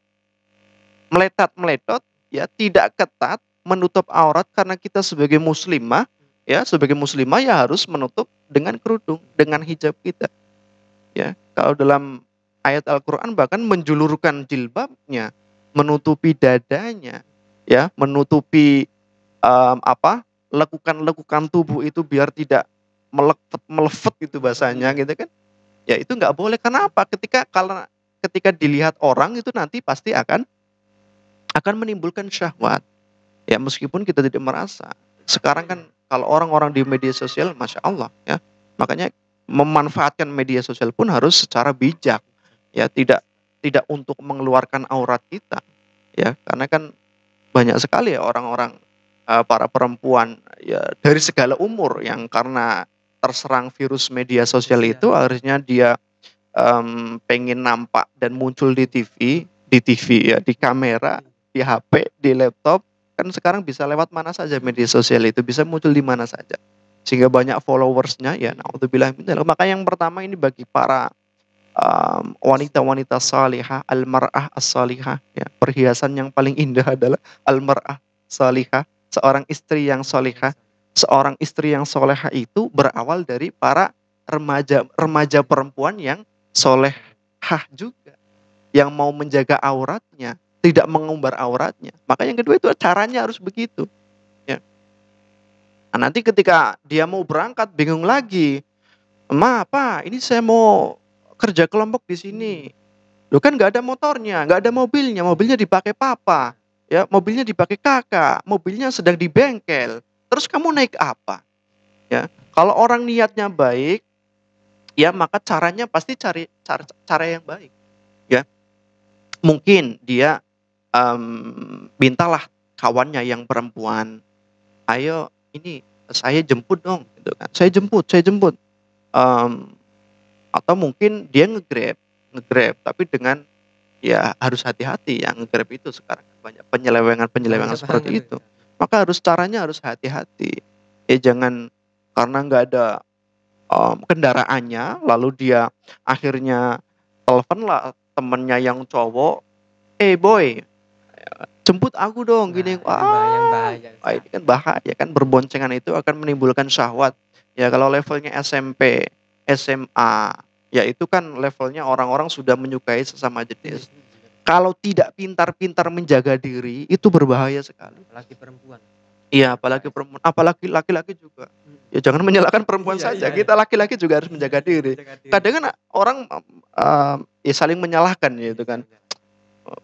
meletot, ya, tidak ketat, menutup aurat, karena kita sebagai muslimah ya harus menutup dengan kerudung, dengan hijab kita. Ya, kalau dalam ayat Al-Qur'an bahkan menjulurkan jilbabnya, menutupi dadanya, ya, menutupi lekukan tubuh itu biar tidak melefet itu bahasanya gitu kan. Ya itu nggak boleh. Kenapa? Ketika dilihat orang itu nanti pasti akan menimbulkan syahwat. Ya meskipun kita tidak merasa. Sekarang kan kalau orang-orang di media sosial, masya Allah, ya, makanya memanfaatkan media sosial pun harus secara bijak. Ya tidak untuk mengeluarkan aurat kita. Ya karena kan banyak sekali ya orang-orang para perempuan ya dari segala umur yang karena terserang virus media sosial itu akhirnya dia pengen nampak dan muncul di TV ya, di kamera, di HP, di laptop, kan sekarang bisa lewat mana saja media sosial itu, bisa muncul di mana saja, sehingga banyak followersnya ya. Naudzubillah min dzalik. Maka yang pertama ini bagi para wanita-wanita salihah, al-mar'ah as-salihah, ya, perhiasan yang paling indah adalah al-mar'ah salihah, seorang istri yang salihah. Seorang istri yang solehah itu berawal dari para remaja perempuan yang solehah juga, yang mau menjaga auratnya, tidak mengumbar auratnya. Maka yang kedua itu caranya harus begitu, ya. Nah, nanti ketika dia mau berangkat bingung lagi, "Ma, apa? Ini saya mau kerja kelompok di sini. Loh kan nggak ada motornya, nggak ada mobilnya dipakai papa, ya, mobilnya dipakai kakak, mobilnya sedang di bengkel. Terus kamu naik apa?" Ya, kalau orang niatnya baik, ya maka caranya pasti cari cara yang baik, ya. Mungkin dia mintalah kawannya yang perempuan, "Ayo ini saya jemput dong," gitu kan. Saya jemput. Atau mungkin dia nge-grab, tapi dengan ya harus hati-hati. Yang nge-grab itu sekarang banyak penyelewengan seperti itu. Maka caranya harus hati-hati. Ya jangan karena nggak ada kendaraannya, lalu dia akhirnya telepon lah temennya yang cowok, boy, jemput aku dong, gini." Ini kan bahaya kan, berboncengan itu akan menimbulkan syahwat. Ya kalau levelnya SMP, SMA, ya itu kan levelnya orang-orang sudah menyukai sesama jenis. Kalau tidak pintar-pintar menjaga diri, itu berbahaya sekali. Apalagi perempuan. Iya, apalagi perempuan, apalagi laki-laki juga. Ya jangan menyalahkan perempuan saja. Kita laki-laki juga harus menjaga diri. Kadang kan orang ya saling menyalahkan gitu kan.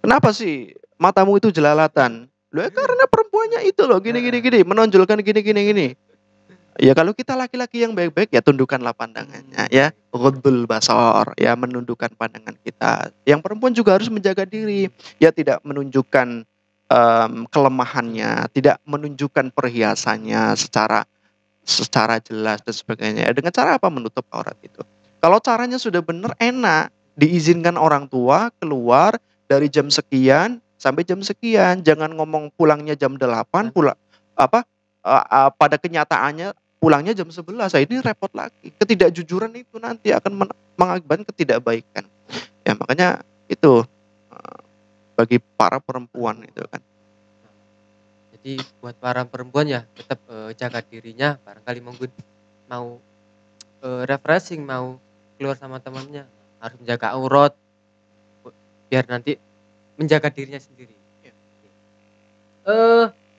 "Kenapa sih matamu itu jelalatan?" Loh, karena perempuannya itu loh gini, menonjolkan gini. Ya kalau kita laki-laki yang baik-baik ya tundukkanlah pandangannya ya. Ghuddul basar ya, menundukkan pandangan kita. Yang perempuan juga harus menjaga diri ya, tidak menunjukkan kelemahannya, tidak menunjukkan perhiasannya secara secara jelas dan sebagainya. Dengan cara apa? Menutup aurat itu. Kalau caranya sudah benar, enak, diizinkan orang tua keluar dari jam sekian sampai jam sekian. Jangan ngomong pulangnya jam 8, apa pada kenyataannya pulangnya jam 11. Nah, ini repot lagi. Ketidakjujuran itu nanti akan mengakibatkan ketidakbaikan. Ya, makanya itu bagi para perempuan itu kan. Jadi buat para perempuan ya tetap jaga dirinya, barangkali mungkin mau refreshing, mau keluar sama temannya, harus menjaga aurat biar nanti menjaga dirinya sendiri. Ya.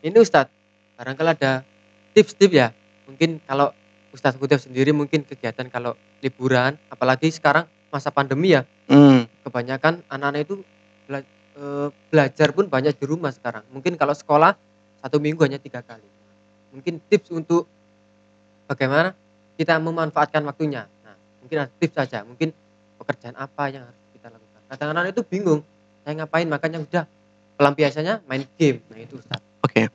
Ini Ustadz, barangkali ada tips-tips ya. Mungkin kalau Ustadz Kutip sendiri mungkin kegiatan kalau liburan, apalagi sekarang masa pandemi ya, kebanyakan anak-anak itu belajar pun banyak di rumah sekarang. Mungkin kalau sekolah 1 minggu hanya 3 kali. Mungkin tips untuk bagaimana kita memanfaatkan waktunya. Nah, mungkin ada tips saja. Mungkin pekerjaan apa yang harus kita lakukan. Kadang anak itu bingung, saya ngapain, makanya udah pelampiasannya main game. Nah itu Ustaz. Oke.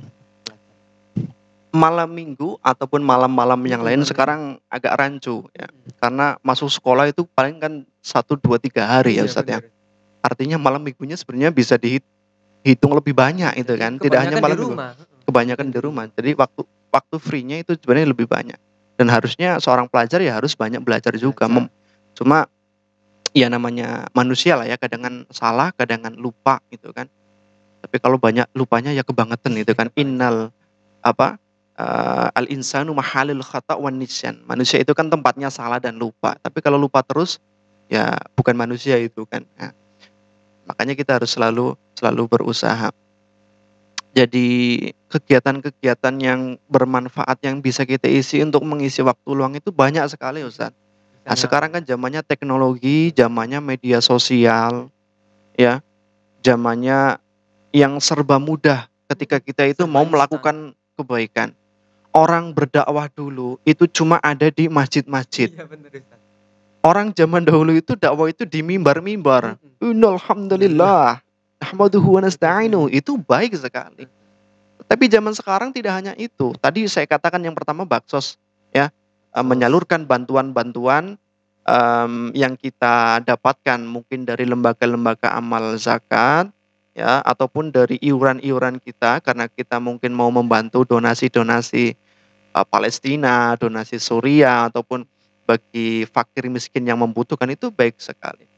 Malam minggu ataupun malam-malam yang lain sekarang agak rancu ya. Karena masuk sekolah itu paling kan 1, 2, 3 hari ya Ustaz ya. Artinya malam minggunya sebenarnya bisa dihitung lebih banyak itu kan. Tidak hanya malam minggu. Kebanyakan di rumah. Jadi waktu free-nya itu sebenarnya lebih banyak. Dan harusnya seorang pelajar ya harus banyak belajar juga. Cuma ya namanya manusia lah ya, kadang salah, kadang lupa gitu kan. Tapi kalau banyak lupanya ya kebangetan itu kan. Innal al insanu mahalul khata' wan nisyan. Manusia itu kan tempatnya salah dan lupa. Tapi kalau lupa terus ya bukan manusia itu kan. Nah, makanya kita harus selalu berusaha. Jadi kegiatan-kegiatan yang bermanfaat yang bisa kita isi untuk mengisi waktu luang itu banyak sekali Ustaz. Nah, sekarang kan zamannya teknologi, zamannya media sosial, ya, zamannya yang serba mudah ketika kita itu mau melakukan kebaikan. Orang berdakwah dulu itu cuma ada di masjid-masjid. Iya benar Ustaz. Orang zaman dahulu itu dakwah itu di mimbar-mimbar. Alhamdulillah. Ahmaduhu wa nasta'inu, itu baik sekali. Tapi zaman sekarang tidak hanya itu. Tadi saya katakan yang pertama baksos ya, menyalurkan bantuan-bantuan yang kita dapatkan mungkin dari lembaga-lembaga amal zakat ya, ataupun dari iuran-iuran kita karena kita mungkin mau membantu donasi-donasi Palestina, donasi Suriah ataupun bagi fakir miskin yang membutuhkan, itu baik sekali.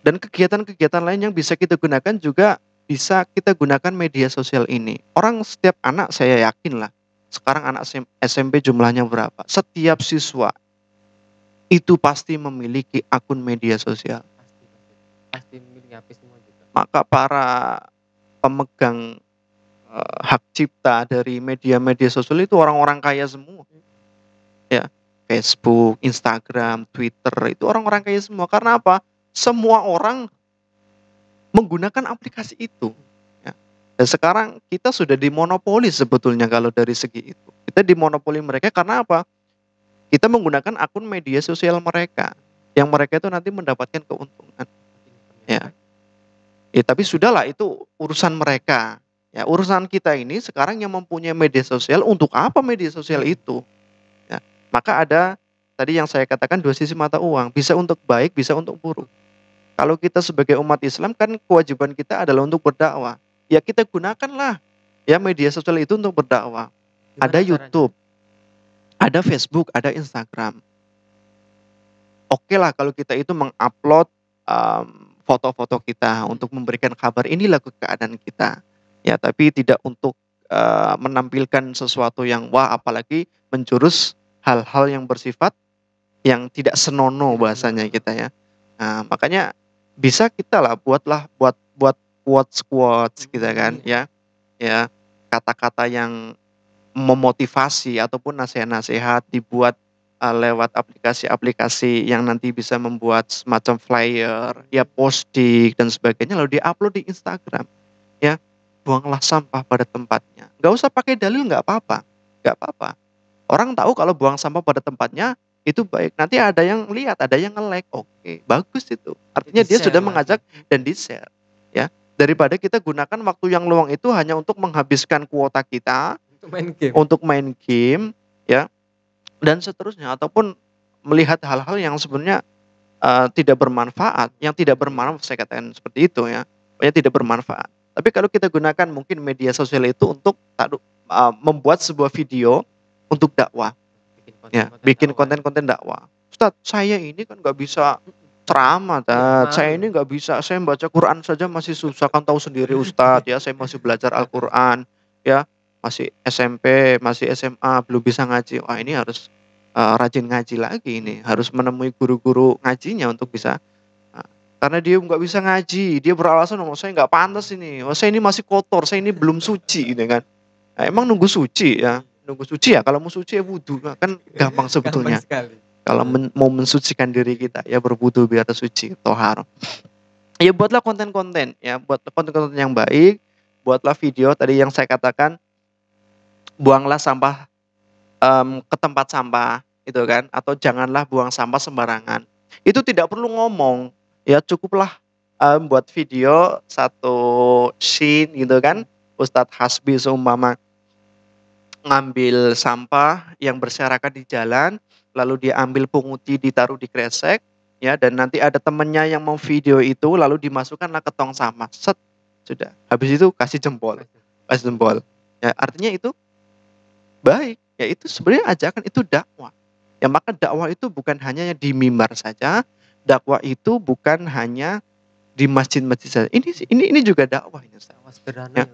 Dan kegiatan-kegiatan lain yang bisa kita gunakan juga bisa kita gunakan media sosial ini. Orang setiap anak, saya yakin lah, sekarang anak SMP jumlahnya berapa? Setiap siswa itu pasti memiliki akun media sosial. Pasti memiliki HP semua juga. Maka para pemegang hak cipta dari media-media sosial itu orang-orang kaya semua. Ya, Facebook, Instagram, Twitter, itu orang-orang kaya semua. Karena apa? Semua orang menggunakan aplikasi itu. Ya. Dan sekarang kita sudah dimonopoli sebetulnya kalau dari segi itu. Kita dimonopoli mereka karena apa? Kita menggunakan akun media sosial mereka. Yang mereka itu nanti mendapatkan keuntungan. Ya. Ya, tapi sudahlah, itu urusan mereka. Ya, urusan kita ini sekarang yang mempunyai media sosial, untuk apa media sosial itu? Ya. Maka ada tadi yang saya katakan 2 sisi mata uang, bisa untuk baik, bisa untuk buruk. Kalau kita sebagai umat Islam kan kewajiban kita adalah untuk berdakwah. Ya kita gunakanlah ya media sosial itu untuk berdakwah. Ada YouTube, ada Facebook, ada Instagram. Oke lah kalau kita itu mengupload foto-foto kita untuk memberikan kabar inilah keadaan kita. Ya, tapi tidak untuk menampilkan sesuatu yang wah, apalagi menjurus hal-hal yang bersifat yang tidak senonoh bahasanya kita ya. Nah, makanya bisa kita lah buat quotes kita kan ya. Ya, kata-kata yang memotivasi ataupun nasihat-nasihat dibuat lewat aplikasi-aplikasi yang nanti bisa membuat semacam flyer, ya posting dan sebagainya, lalu diupload di Instagram. Ya, buanglah sampah pada tempatnya. Nggak usah pakai dalil, nggak apa-apa. Orang tahu kalau buang sampah pada tempatnya itu baik. Nanti ada yang lihat, ada yang nge-like. Oke, bagus itu. Artinya dia Di-share sudah lagi. mengajak dan di-share, ya. Daripada kita gunakan waktu yang luang itu hanya untuk menghabiskan kuota kita Untuk main game. untuk main game, ya, dan seterusnya, ataupun melihat hal-hal yang sebenarnya tidak bermanfaat, yang tidak bermanfaat, saya katakan seperti itu ya, pokoknya tidak bermanfaat. Tapi kalau kita gunakan mungkin media sosial itu untuk membuat sebuah video untuk dakwah, ya, bikin konten-konten dakwah. Ustadz, saya ini kan nggak bisa ceramah, saya ini nggak bisa, saya baca Quran saja masih susah, kan tahu sendiri Ustadz ya, saya masih belajar Al-Quran, ya, masih SMP, masih SMA, belum bisa ngaji. Wah, ini harus rajin ngaji lagi ini, harus menemui guru-guru ngajinya untuk bisa, karena dia nggak bisa ngaji, dia beralasan, oh saya nggak pantas ini, oh saya ini masih kotor, saya ini belum suci, gitu kan. Nah, emang nunggu suci ya, nunggu suci ya, kalau mau suci ya wudhu, kan gampang sebetulnya. Kalau mau mensucikan diri kita ya berwudhu biar suci, tohar. Ya buatlah konten-konten, ya buatlah konten-konten yang baik, buatlah video tadi yang saya katakan, buanglah sampah ke tempat sampah itu kan, atau janganlah buang sampah sembarangan. Itu tidak perlu ngomong, ya cukuplah buat video satu scene gitu kan. Ustadz Hasbi seumpama ngambil sampah yang berserakan di jalan, lalu dia ambil punguti ditaruh di kresek, ya, dan nanti ada temennya yang mau video itu, lalu dimasukkanlah ke tong sampah, set, sudah. Habis itu kasih jempol, ya, artinya itu baik. Ya itu sebenarnya ajakan, itu dakwah. Ya maka dakwah itu bukan hanya di mimbar saja, dakwah itu bukan hanya di masjid-masjid saja. Ini juga dakwah ini, Ustaz. Ya,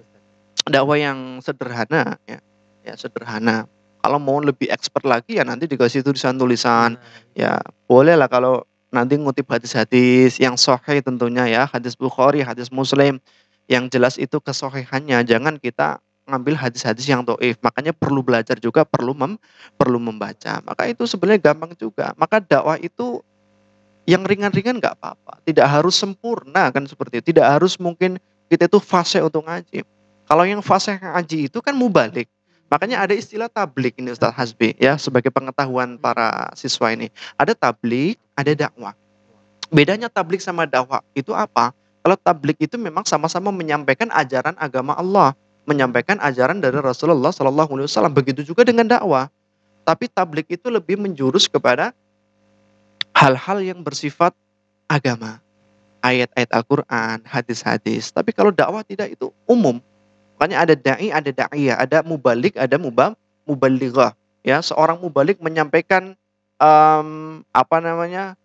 dakwah yang sederhana, ya. Ya sederhana. Kalau mau lebih expert lagi ya nanti dikasih tulisan-tulisan. Ya bolehlah kalau nanti ngutip hadis-hadis yang sahih tentunya ya, hadis Bukhari, hadis Muslim, yang jelas itu kesohihannya. Jangan kita ngambil hadis-hadis yang dhaif. Makanya perlu belajar juga, perlu membaca. Maka itu sebenarnya gampang juga. Maka dakwah itu yang ringan-ringan nggak apa-apa. Tidak harus sempurna kan seperti itu. Tidak harus mungkin kita itu fasih untuk ngaji. Kalau yang fasih ngaji itu kan mubalik. Makanya ada istilah tablik ini Ustaz Hasbi ya, sebagai pengetahuan para siswa ini. Ada tablik, ada dakwah. Bedanya tablik sama dakwah itu apa? Kalau tablik itu memang sama-sama menyampaikan ajaran agama Allah, menyampaikan ajaran dari Rasulullah SAW. Begitu juga dengan dakwah. Tapi tablik itu lebih menjurus kepada hal-hal yang bersifat agama, ayat-ayat Al-Quran, hadis-hadis. Tapi kalau dakwah tidak, itu umum. Makanya ada da'i, ada da'iyah, ada mubalik, ada mubalighah. Ya, seorang mubalik menyampaikan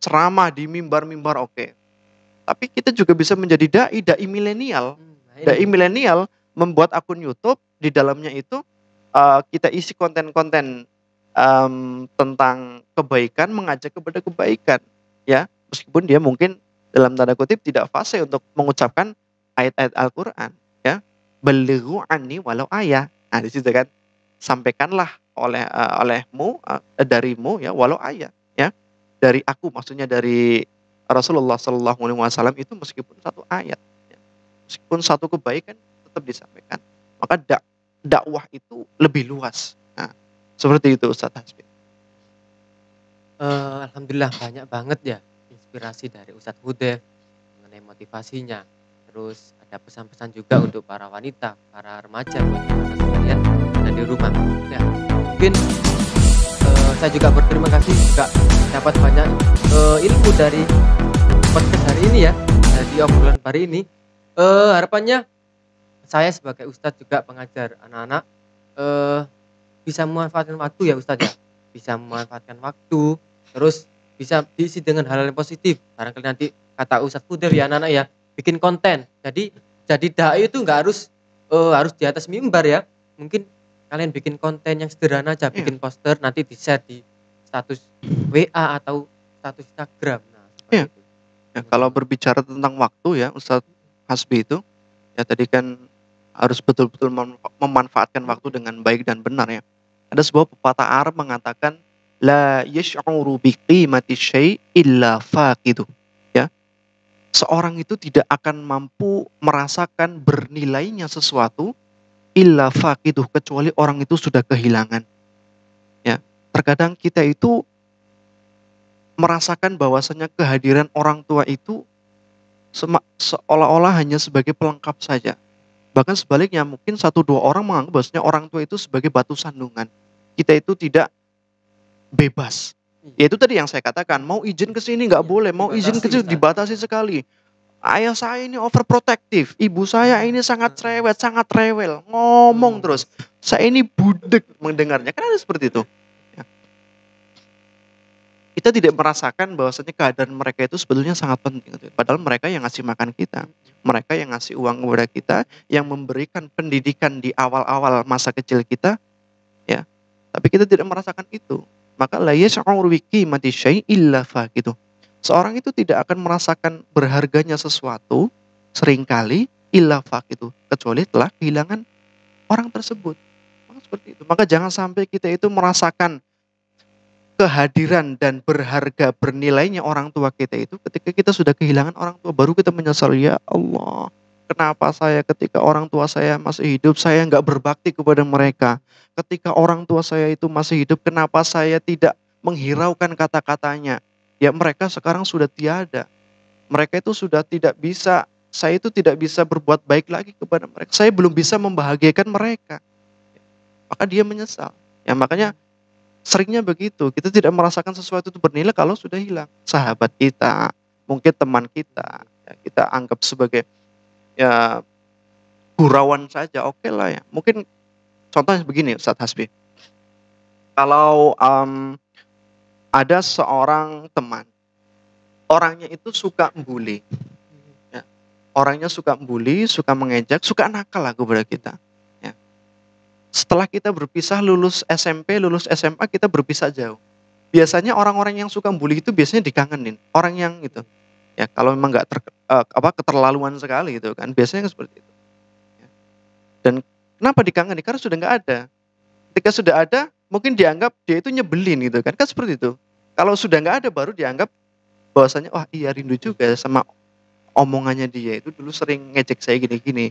ceramah di mimbar-mimbar, oke. Tapi kita juga bisa menjadi da'i milenial. Da'i milenial membuat akun YouTube, di dalamnya itu kita isi konten-konten tentang kebaikan, mengajak kepada kebaikan, ya, meskipun dia mungkin dalam tanda kutip tidak fasih untuk mengucapkan ayat-ayat Al-Quran, ya, balighu anni walau ayah. Nah di situ kan, sampaikanlah olehmu, darimu ya, walau ayat, ya, dari aku, maksudnya dari Rasulullah SAW itu meskipun satu ayat, ya, meskipun satu kebaikan tetap disampaikan. Maka dakwah itu lebih luas. Nah, seperti itu Ustaz Hasbi. Alhamdulillah banyak banget ya inspirasi dari Ustadz Hudef mengenai motivasinya. Terus ada pesan-pesan juga untuk para wanita, para remaja, buat teman-teman sekalian ada di rumah. Ya, mungkin saya juga berterima kasih juga dapat banyak ilmu dari podcast hari ini ya, dari obrolan hari ini. Harapannya saya sebagai Ustadz juga pengajar anak-anak bisa memanfaatkan waktu ya Ustadz ya, bisa memanfaatkan waktu, terus bisa diisi dengan hal-hal yang positif. Barangkali nanti kata Ustadz Hudef ya anak-anak ya, bikin konten. Jadi dai itu nggak harus di atas mimbar ya. Mungkin kalian bikin konten yang sederhana aja, bikin poster nanti di-share di status WA atau status Instagram. Nah, seperti itu. Ya, kalau berbicara tentang waktu ya Ustadz Hasbi itu, ya tadi kan harus betul-betul memanfaatkan waktu dengan baik dan benar ya. Ada sebuah pepatah Arab mengatakan la yash'uru bi qimati syai' illa faqidu. Ya. Seorang itu tidak akan mampu merasakan bernilainya sesuatu illa faqidu, kecuali orang itu sudah kehilangan. Ya. terkadang kita itu merasakan bahwasanya kehadiran orang tua itu seolah-olah hanya sebagai pelengkap saja. Bahkan sebaliknya, mungkin 1-2 orang menganggap bahwasanya orang tua itu sebagai batu sandungan. Kita itu tidak bebas. Ya itu tadi yang saya katakan, mau izin ke sini nggak boleh, mau izin ke sini dibatasi sekali. Ayah saya ini overprotective, ibu saya ini sangat cerewet, sangat rewel, ngomong terus. Saya ini budek mendengarnya, kan ada seperti itu. Ya. Kita tidak merasakan bahwasanya keadaan mereka itu sebetulnya sangat penting. Padahal mereka yang ngasih makan kita, mereka yang ngasih uang kepada kita, yang memberikan pendidikan di awal-awal masa kecil kita, ya. Tapi kita tidak merasakan itu. Maka la yash'uru bi qimati syai' illa faqidu. Seorang itu tidak akan merasakan berharganya sesuatu seringkali illa faqidu, kecuali telah kehilangan orang tersebut. Maka seperti itu. Maka jangan sampai kita itu merasakan kehadiran dan berharga bernilainya orang tua kita itu ketika kita sudah kehilangan orang tua, baru kita menyesal, ya Allah, kenapa saya ketika orang tua saya masih hidup saya nggak berbakti kepada mereka. Ketika orang tua saya itu masih hidup, kenapa saya tidak menghiraukan kata-katanya. Ya mereka sekarang sudah tiada. Mereka itu sudah tidak bisa, saya itu tidak bisa berbuat baik lagi kepada mereka. Saya belum bisa membahagiakan mereka. Maka dia menyesal. Ya makanya seringnya begitu. Kita tidak merasakan sesuatu itu bernilai kalau sudah hilang. Sahabat kita, mungkin teman kita, ya, kita anggap sebagai ya gurauan saja, oke lah ya. Mungkin contohnya begini Ustaz Hasbi. Kalau ada seorang teman, orangnya itu suka membuli, ya. Orangnya suka membuli, suka mengejek, suka nakal lah kepada kita. Ya. Setelah kita berpisah, lulus SMP, lulus SMA, kita berpisah jauh. Biasanya orang-orang yang suka membuli itu biasanya dikangenin. Orang yang itu, ya kalau memang nggak keterlaluan sekali gitu kan, biasanya seperti itu. Ya. Dan kenapa dikangenin? Karena sudah nggak ada. Ketika sudah ada, mungkin dianggap dia itu nyebelin gitu kan seperti itu. Kalau sudah nggak ada, baru dianggap bahwasanya wah iya rindu juga sama omongannya dia itu dulu sering ngejek saya gini-gini.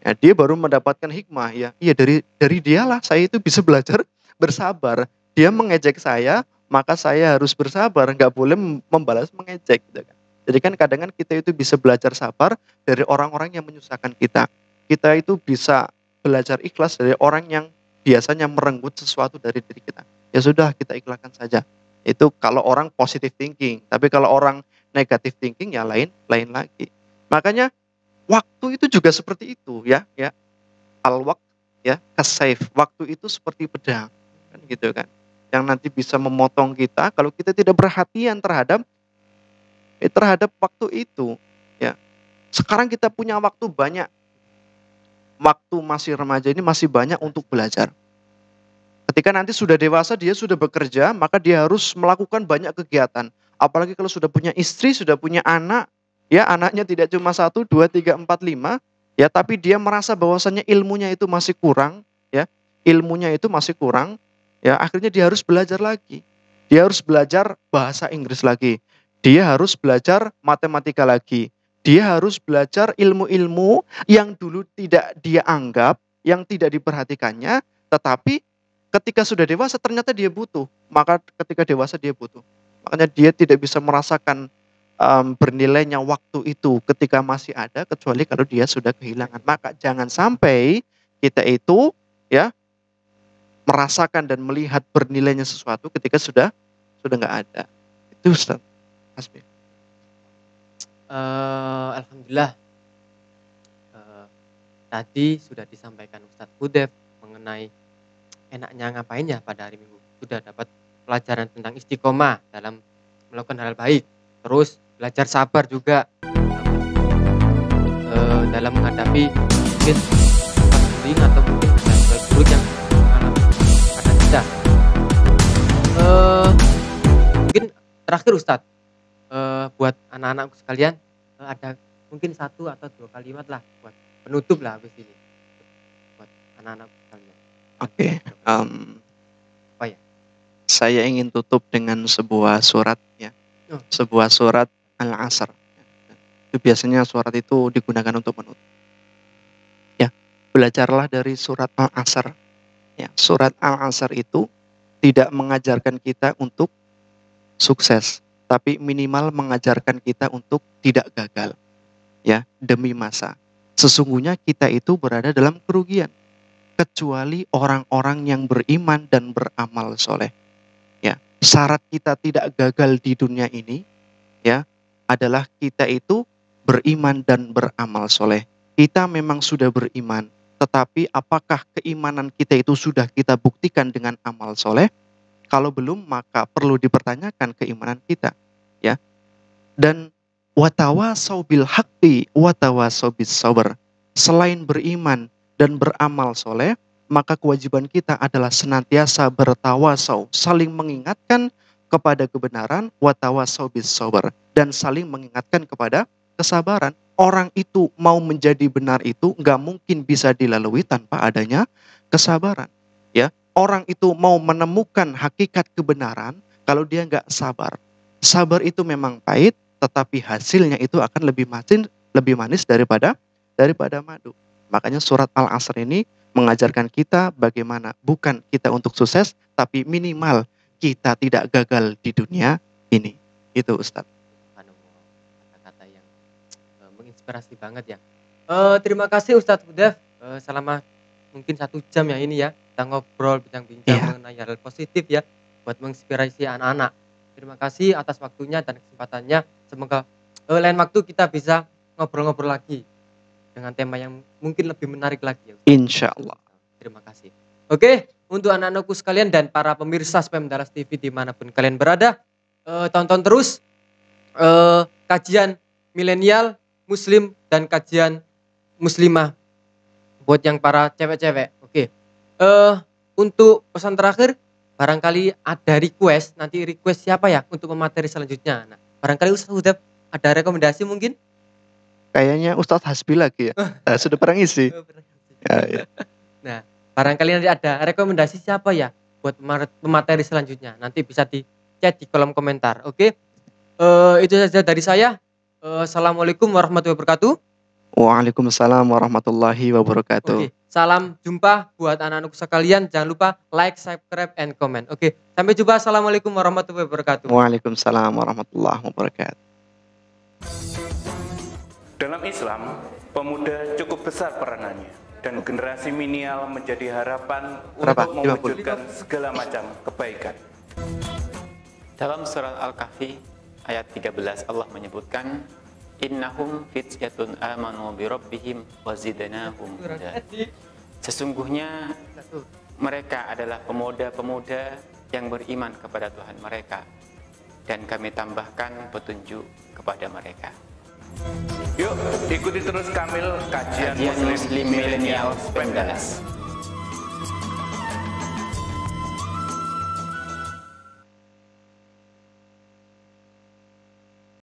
Ya, dia baru mendapatkan hikmah ya. Iya dari dialah saya itu bisa belajar bersabar. Dia mengejek saya, maka saya harus bersabar, nggak boleh membalas mengejek gitu kan. Jadi kan kadang kita itu bisa belajar sabar dari orang-orang yang menyusahkan kita. Kita itu bisa belajar ikhlas dari orang yang biasanya merenggut sesuatu dari diri kita. Ya sudah, kita ikhlaskan saja. Itu kalau orang positive thinking. Tapi kalau orang negative thinking ya lain lagi. Makanya waktu itu juga seperti itu ya. Al-waqt ya kasayf. Waktu itu seperti pedang kan gitu kan. Yang nanti bisa memotong kita kalau kita tidak perhatian terhadap waktu itu ya. Sekarang kita punya waktu banyak. Waktu masih remaja ini masih banyak untuk belajar. Ketika nanti sudah dewasa, dia sudah bekerja, maka dia harus melakukan banyak kegiatan. Apalagi kalau sudah punya istri, sudah punya anak, ya anaknya tidak cuma 1, 2, 3, 4, 5, ya tapi dia merasa bahwasannya ilmunya itu masih kurang, ya ilmunya itu masih kurang, ya akhirnya dia harus belajar lagi. Dia harus belajar bahasa Inggris lagi. Dia harus belajar matematika lagi. Dia harus belajar ilmu-ilmu yang dulu tidak dia anggap, yang tidak diperhatikannya, tetapi ketika sudah dewasa ternyata dia butuh. Maka ketika dewasa dia butuh. Makanya dia tidak bisa merasakan bernilainya waktu itu ketika masih ada, kecuali kalau dia sudah kehilangan. Maka jangan sampai kita itu ya merasakan dan melihat bernilainya sesuatu ketika sudah nggak ada. Itu Ustaz Hasbi. Alhamdulillah tadi sudah disampaikan Ustadz Hudef mengenai enaknya ngapain ya pada hari Minggu. Sudah dapat pelajaran tentang istiqomah dalam melakukan hal baik, terus belajar sabar juga dalam menghadapi mungkin bullying atau mungkin hal buruk yang mengalami pada kita. Mungkin terakhir Ustadz, buat anak-anakku sekalian, ada mungkin 1 atau 2 kalimat lah buat penutup lah habis ini buat anak-anakku sekalian. Oke, Apa ya? saya ingin tutup dengan sebuah surat ya, sebuah surat Al-Asr. Itu biasanya surat itu digunakan untuk menutup. Ya, belajarlah dari surat Al-Asr. Ya, surat Al-Asr itu tidak mengajarkan kita untuk sukses, tapi minimal mengajarkan kita untuk tidak gagal. Ya, demi masa. Sesungguhnya kita itu berada dalam kerugian, kecuali orang-orang yang beriman dan beramal soleh. Ya, syarat kita tidak gagal di dunia ini, ya, adalah kita itu beriman dan beramal soleh. Kita memang sudah beriman, tetapi apakah keimanan kita itu sudah kita buktikan dengan amal soleh? Kalau belum, maka perlu dipertanyakan keimanan kita. Ya, dan watawasau bil haqqi watawasau bis sabr. Selain beriman dan beramal soleh, maka kewajiban kita adalah senantiasa bertawasau, saling mengingatkan kepada kebenaran, watawasau bis sabr, dan saling mengingatkan kepada kesabaran. Orang itu mau menjadi benar itu nggak mungkin bisa dilalui tanpa adanya kesabaran. Ya, orang itu mau menemukan hakikat kebenaran kalau dia nggak sabar. Sabar itu memang pahit, tetapi hasilnya itu akan lebih manis daripada madu. Makanya surat Al-Asr ini mengajarkan kita bagaimana bukan kita untuk sukses, tapi minimal kita tidak gagal di dunia ini. Itu Ustadz. Kata-kata yang menginspirasi banget ya. Terima kasih Ustadz Hudef. Selama mungkin 1 jam ya ini ya, kita ngobrol bincang-bincang mengenai hal positif ya, buat menginspirasi anak-anak. Terima kasih atas waktunya dan kesempatannya. Semoga lain waktu kita bisa ngobrol-ngobrol lagi dengan tema yang mungkin lebih menarik lagi ya. Insya Allah. Terima kasih. Oke, untuk anak-anakku sekalian dan para pemirsa Spam Dalas TV dimanapun kalian berada, tonton terus kajian milenial, muslim, dan kajian muslimah buat yang para cewek-cewek. Oke, untuk pesan terakhir, barangkali ada request, nanti request siapa ya untuk pemateri selanjutnya. Nah, barangkali Ustadz sudah ada rekomendasi mungkin? Kayaknya Ustadz Hasbi lagi ya. Sudah pernah ngisi. Ya. Nah, barangkali nanti ada rekomendasi siapa ya buat pemateri selanjutnya. Nanti bisa di chat di kolom komentar. Oke. Itu saja dari saya. Assalamualaikum warahmatullahi wabarakatuh. Waalaikumsalam warahmatullahi wabarakatuh. Oke, salam jumpa buat anak-anakku sekalian. Jangan lupa like, subscribe, and comment. Oke, sampai jumpa. Assalamualaikum warahmatullahi wabarakatuh. Waalaikumsalam warahmatullahi wabarakatuh. Dalam Islam, pemuda cukup besar peranannya dan generasi milenial menjadi harapan untuk mewujudkan segala macam kebaikan. Dalam surat Al-Kahfi ayat 13 Allah menyebutkan innahum fityatun amanu bi rabbihim wazidnahum huda. Sesungguhnya mereka adalah pemuda-pemuda yang beriman kepada Tuhan mereka dan kami tambahkan petunjuk kepada mereka. Yuk, ikuti terus Kamil kajian Muslim Milenial Spam Dalas.